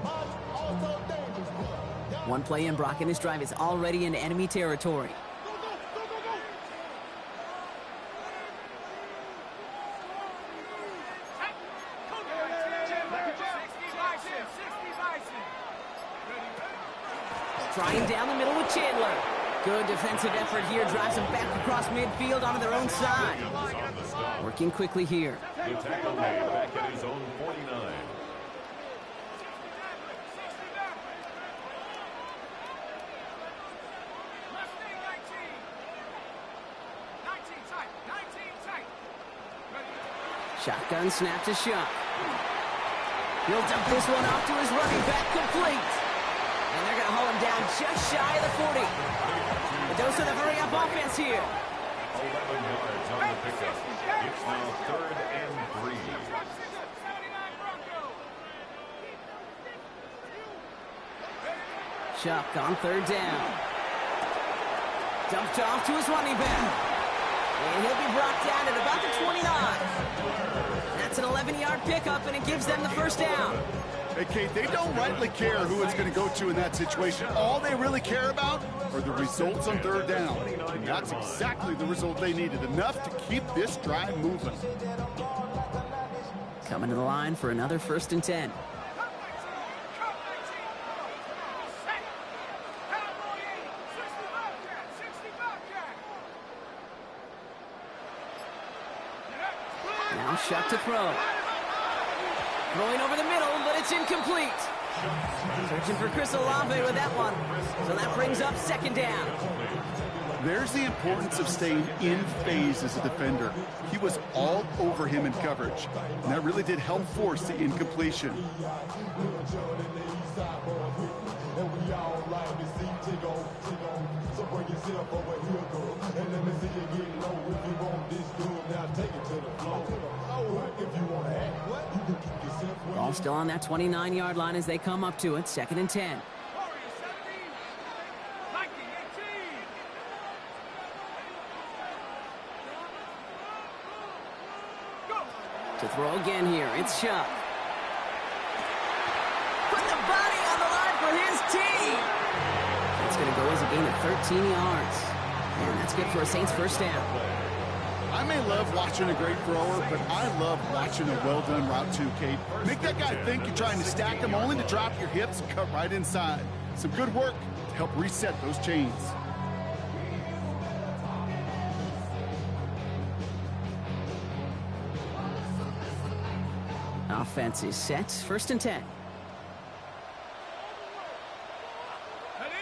Mine also dangerous. One play in, Brock and his drive is already in enemy territory. Trying down the middle with Chandler. Good defensive effort here. Drives them back across midfield onto their own side. Working quickly here. The tackle made back at his own 49. Shotgun snap to Shuck. He'll dump this one off to his running back, complete. And they're going to haul him down just shy of the 40. The dose of the hurry-up offense here. 11 yards on the pickup. It's now 3rd and 3. Chuck on 3rd down. Dumped off to his running back. And he'll be brought down at about the 29. That's an 11-yard pickup, and it gives them the first down. Hey, Kate, they don't rightly care who it's going to go to in that situation. All they really care about are the results on 3rd down. And that's exactly the result they needed, enough to keep this drive moving. Coming to the line for another 1st and 10. Now Shuck to throw. Throwing over the middle, but it's incomplete. Searching for Chris Olave with that one. So that brings up 2nd down. There's the importance of staying in phase as a defender. He was all over him in coverage, and that really did help force the incompletion. Ball still on that 29-yard line as they come up to it. 2nd and 10. To throw again here, it's Shuck. Put the body on the line for his team. That's going to go as a gain of 13 yards. And that's good for a Saints 1st down. I may love watching a great thrower, but I love watching a well-done route too, Kate. Make that guy think you're trying to stack him, only to drop your hips and cut right inside. Some good work to help reset those chains. Offense is set. 1st and 10. Ready?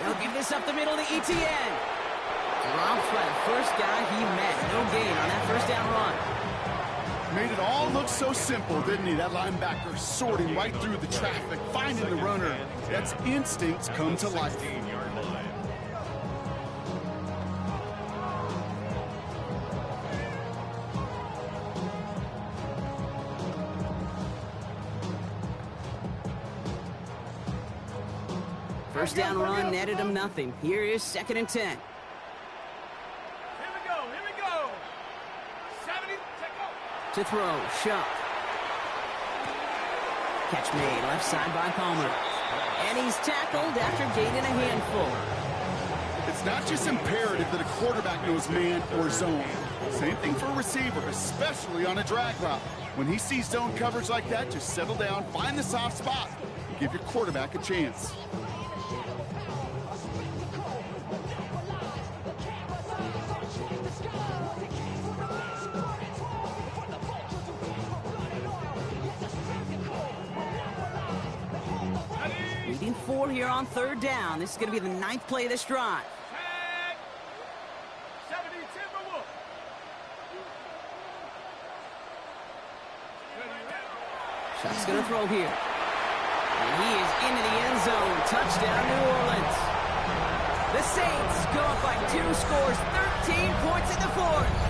They'll give this up the middle to ETN. Dropped by the first guy he met. No gain on that first down run. Made it all look so simple, didn't he? That linebacker sorting right through the traffic, finding the runner. That's instincts come to life. 16-yard line. First down run netted him nothing. Here is 2nd and 10. Here we go. 70, check out. To throw, Shuck. Catch made, left side by Palmer. And he's tackled after gaining a handful. It's not just imperative that a quarterback knows man or zone. Same thing for a receiver, especially on a drag route. When he sees zone coverage like that, just settle down, find the soft spot, and give your quarterback a chance. Leading 4 here on 3rd down. This is going to be the 9th play of this drive. Tag. 70, Timberwolf. Shuck's going to throw here. And he is into the end zone. Touchdown, New Orleans. The Saints go up by 2 scores, 13 points in the 4th.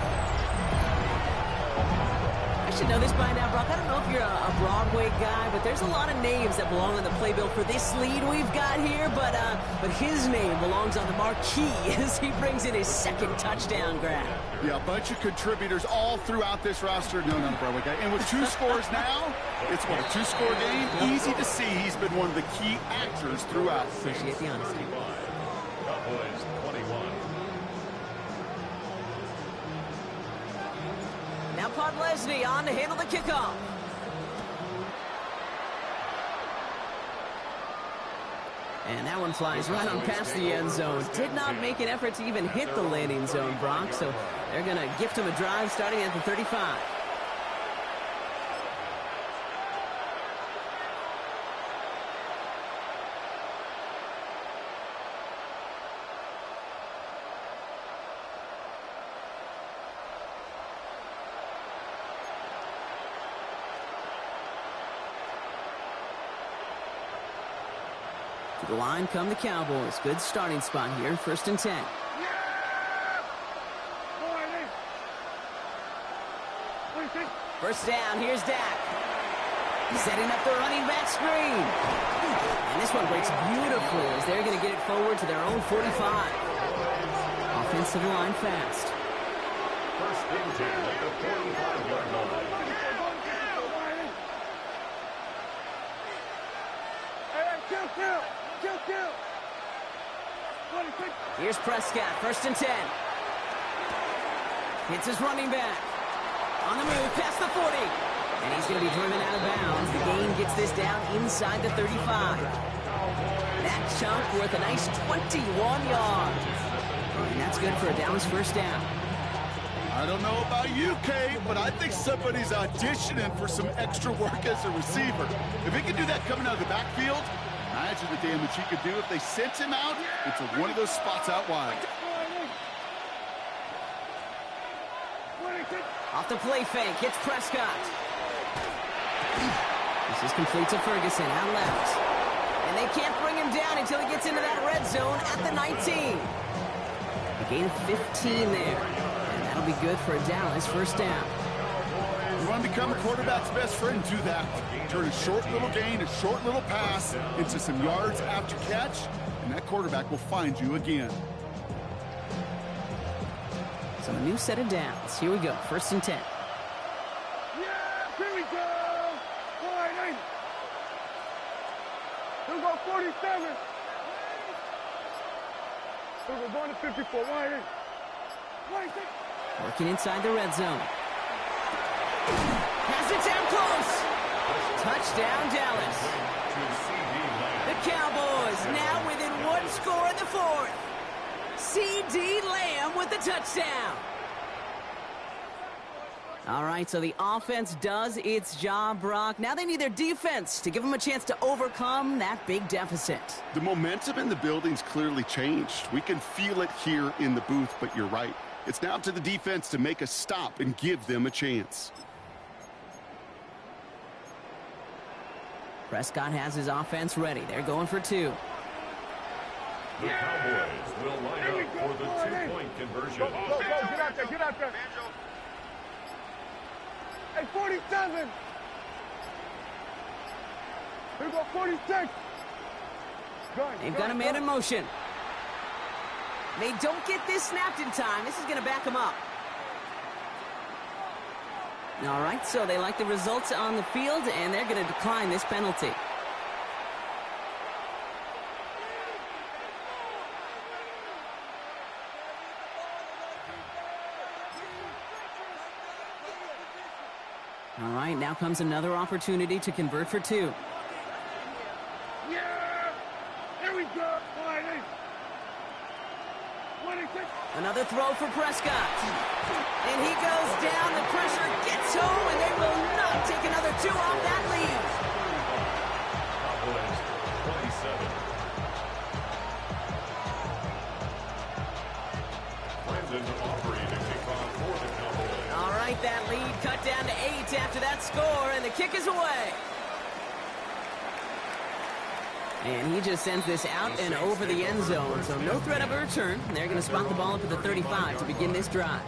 I should know this by now, Brock. I don't know if you're a Broadway guy, but there's a lot of names that belong on the playbill for this lead we've got here, but his name belongs on the marquee as he brings in his 2nd touchdown grab. Yeah, a bunch of contributors all throughout this roster. No, not a Broadway guy. And with 2 scores now, it's what, a 2-score game? Easy to see he's been one of the key actors throughout. Appreciate the honesty. Cowboys 21. Now Pod Leslie on to handle the kickoff. And that one flies right on past the end zone. Did not make an effort to even hit the landing zone, Brock, so they're going to gift him a drive starting at the 35. To the line come the Cowboys. Good starting spot here, 1st and 10. First down, here's Dak. Setting up the running back screen. And this one breaks beautifully as they're going to get it forward to their own 45. Offensive line fast. First and 10 at the 45-yard line. Here's Prescott, 1st and 10. Hits his running back. On the move, past the 40. And he's going to be driven out of bounds. The gain gets this down inside the 35. That chunk worth a nice 21 yards. And that's good for a Dallas first down. I don't know about you, Kay, but I think somebody's auditioning for some extra work as a receiver. If he can do that coming out of the backfield, imagine the damage he could do if they sent him out into one of those spots out wide. Off the play fake, hits Prescott. This is complete to Ferguson, out left. And they can't bring him down until he gets into that red zone at the 19. A gain of 15 there. And that'll be good for a Dallas first down. You want to become a quarterback's best friend, do that. Turn a short little gain, a short little pass into some yards after catch, and that quarterback will find you again. So a new set of downs. Here we go, 1st and 10. Yeah, here we go. All right, we'll go 47. We're going to 54. Working inside the red zone. Has it down close. Touchdown, Dallas. The Cowboys now within 1 score in the 4th. C.D. Lamb with the touchdown. All right, so the offense does its job, Brock. Now they need their defense to give them a chance to overcome that big deficit. The momentum in the building's clearly changed. We can feel it here in the booth, but you're right. It's now to the defense to make a stop and give them a chance. Prescott has his offense ready. They're going for two. The Cowboys will line up for the two-point conversion. Go, get out there, get out there. Hey, 47. Here we go, 46. They've got a man in motion. They don't get this snapped in time. This is going to back them up. All right, so they like the results on the field, and they're going to decline this penalty. All right, now comes another opportunity to convert for two. Yeah! Here we go! Another throw for Prescott. And he goes down. The pressure gets home, and they will not take another two off that lead. Cowboys 27. Brandon offering to kick off for the Cowboys. All right, that lead cut down to 8 after that score, and the kick is away. And he just sends this out and over the end zone, so no threat of a return. They're going to spot the ball up at the 35 to begin this drive.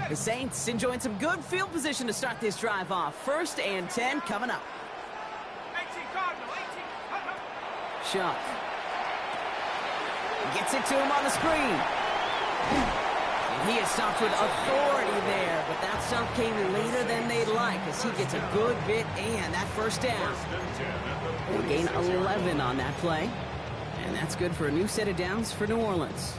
The Saints enjoying some good field position to start this drive off. 1st and 10 coming up. 18 Cardinal, 18. Shuck. Gets it to him on the screen. And he is stopped with authority there, but that stop came later than they'd like as he gets a good bit and that first down. They gain 11 on that play, and that's good for a new set of downs for New Orleans.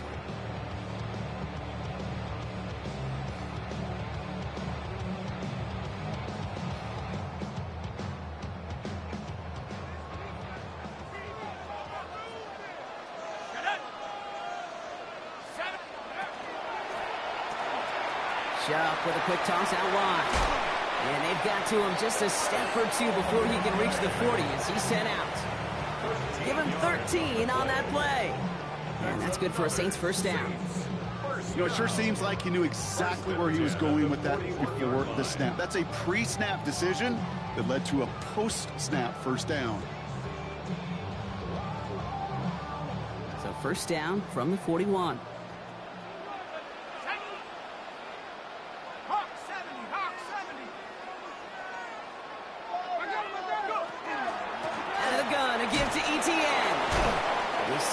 Shuck with a quick toss out wide. And they've got to him just a step or two before he can reach the 40 as he's sent out. Give him 13 on that play. And that's good for a Saints first down. You know, it sure seems like he knew exactly where he was going with that before the snap. That's a pre-snap decision that led to a post-snap first down. So first down from the 41.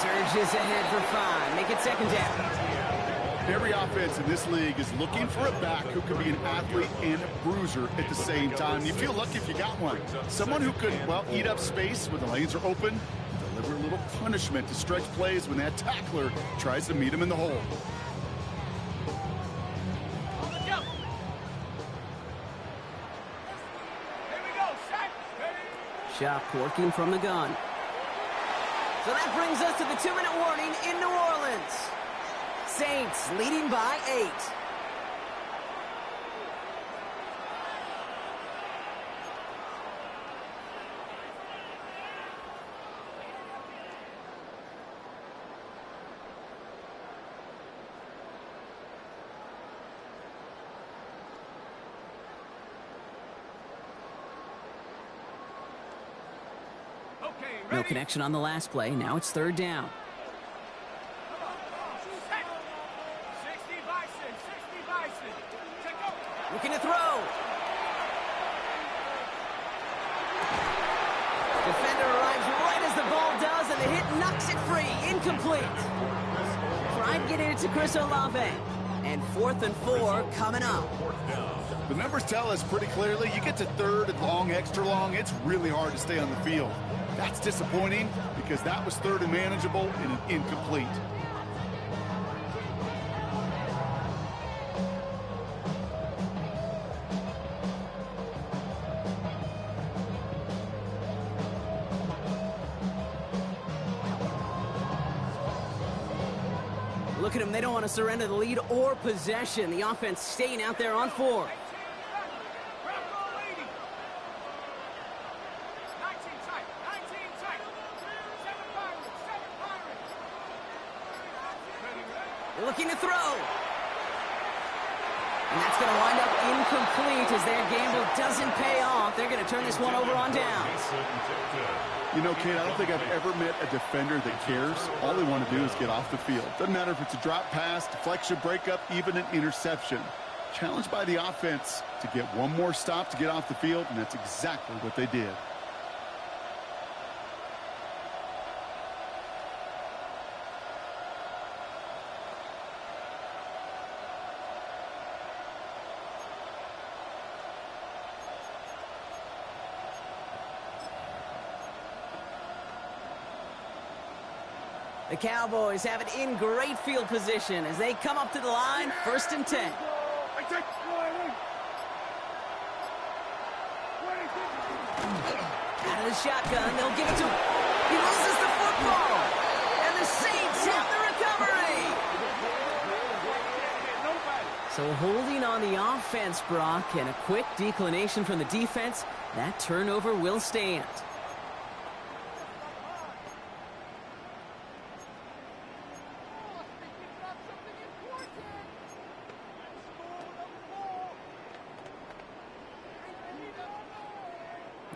Surges ahead for 5. Make it 2nd down. Every offense in this league is looking for a back who can be an athlete and a bruiser at the same time. You feel lucky if you got one. Someone who could, well, eat up space when the lanes are open, deliver a little punishment to stretch plays when that tackler tries to meet him in the hole. Shuck working from the gun. So that brings us to the 2-minute warning in New Orleans. Saints leading by 8. No connection on the last play. Now it's 3rd down. 60 Bison. Looking to throw. Defender arrives right as the ball does, and the hit knocks it free. Incomplete. Tried getting it to Chris Olave. And 4th and 4 coming up. The numbers tell us pretty clearly, you get to 3rd and long, extra long, it's really hard to stay on the field. That's disappointing because that was 3rd and manageable and an incomplete. Look at them, they don't want to surrender the lead or possession. The offense staying out there on 4. They're looking to throw. And that's going to wind up incomplete as their gamble doesn't pay off. They're going to turn this one over on downs. You know, Kate, I don't think I've ever met a defender that cares. All they want to do is get off the field. Doesn't matter if it's a drop pass, deflection, breakup, even an interception. Challenged by the offense to get one more stop to get off the field, and that's exactly what they did. The Cowboys have it in great field position as they come up to the line, 1st and 10. Out of the shotgun, they'll give it to him. He loses the football. And the Saints have the recovery. So holding on the offense, Brock, and a quick declination from the defense, that turnover will stand.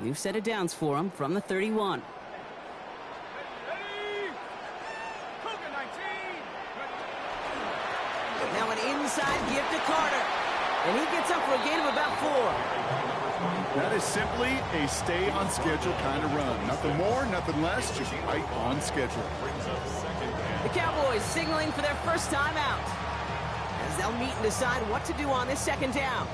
New set of downs for him from the 31. Now an inside give to Carter. And he gets up for a gain of about 4. That is simply a stay-on-schedule kind of run. Nothing more, nothing less, just right on schedule. The Cowboys signaling for their first time out as they'll meet and decide what to do on this 2nd down.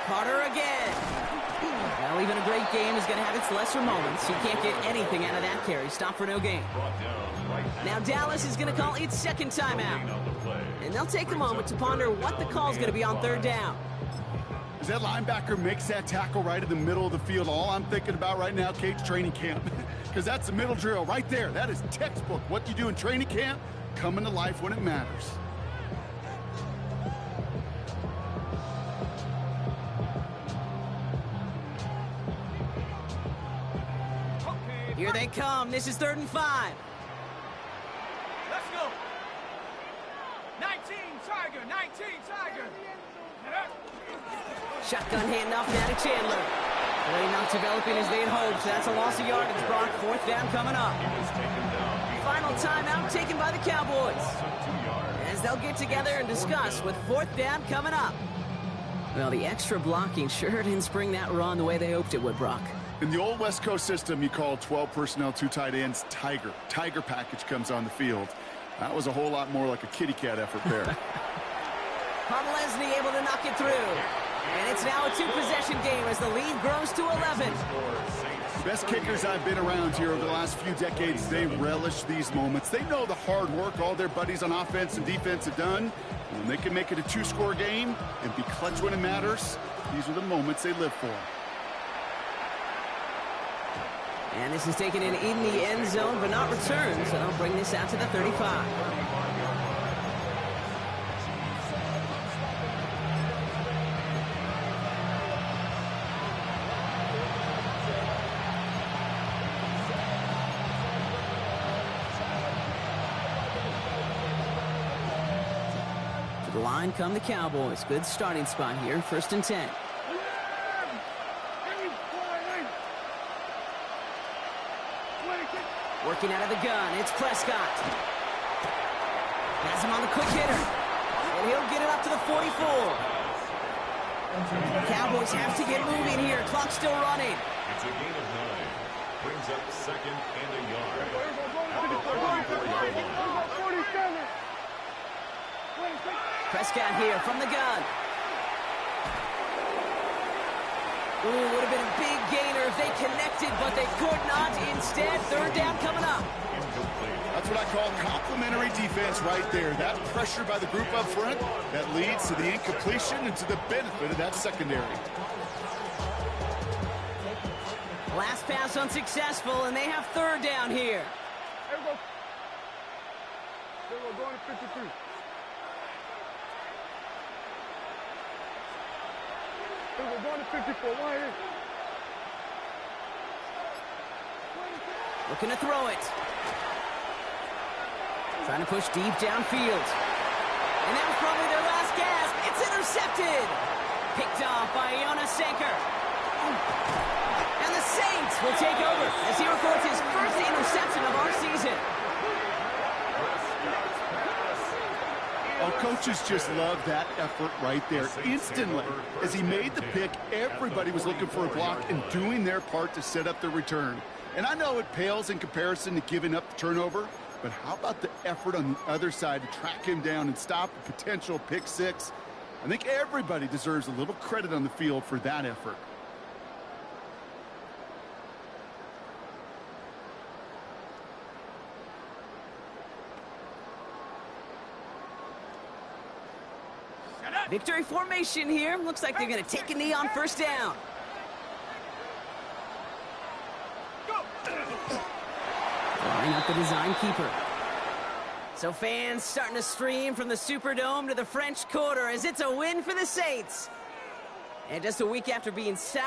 Carter again. Well, even a great game is going to have its lesser moments. You can't get anything out of that carry. Stop for no gain. Now Dallas is going to call its 2nd timeout. And they'll take a moment to ponder what the call is going to be on 3rd down. As that linebacker makes that tackle right in the middle of the field, all I'm thinking about right now, Kate's training camp. Because that's the middle drill right there. That is textbook. What you do in training camp, coming to life when it matters. Here they come. This is 3rd and 5. Let's go. 19 Tiger, 19 Tiger. Shotgun handoff now to Chandler. Play not developing as they'd hoped. That's a loss of yardage, Brock. 4th down coming up. Final timeout taken by the Cowboys as they'll get together and discuss with 4th down coming up. Well, the extra blocking sure didn't spring that run the way they hoped it would, Brock. In the old West Coast system, you called 12 personnel, 2 tight ends, Tiger. Tiger package comes on the field. That was a whole lot more like a kitty cat effort there. Lesney able to knock it through. And it's now a 2-possession game as the lead grows to 11. Best kickers I've been around here over the last few decades, they relish these moments. They know the hard work all their buddies on offense and defense have done. When they can make it a 2-score game and be clutch when it matters, these are the moments they live for. And this is taken in the end zone, but not returned, so they'll bring this out to the 35. Line come the Cowboys. Good starting spot here. 1st and 10. Working out of the gun. It's Prescott. Has him on the quick hitter. And he'll get it up to the 44. Cowboys have to get moving here. Clock's still running. It's a gain of 9. Brings up 2nd and a yard. At the 44-yard line. Prescott here from the gun. Ooh, would have been a big gainer if they connected, but they could not. Instead, 3rd down coming up. That's what I call complimentary defense right there. That pressure by the group up front, that leads to the incompletion and to the benefit of that secondary. Last pass unsuccessful, and they have 3rd down here. There we go. There we go, going to 53. There we go, going to 54. Right here. Looking to throw it. Trying to push deep downfield. And that was probably their last gasp. It's intercepted. Picked off by Jonas Sanker. And the Saints will take over as he records his first interception of our season. Oh, coaches just love that effort right there. Instantly, as he made the pick, everybody was looking for a block and doing their part to set up the return. And I know it pales in comparison to giving up the turnover, but how about the effort on the other side to track him down and stop a potential pick 6? I think everybody deserves a little credit on the field for that effort. Victory formation here. Looks like they're going to take a knee on 1st down. Line up the design keeper. So fans starting to stream from the Superdome to the French Quarter as it's a win for the Saints. And just a week after being south.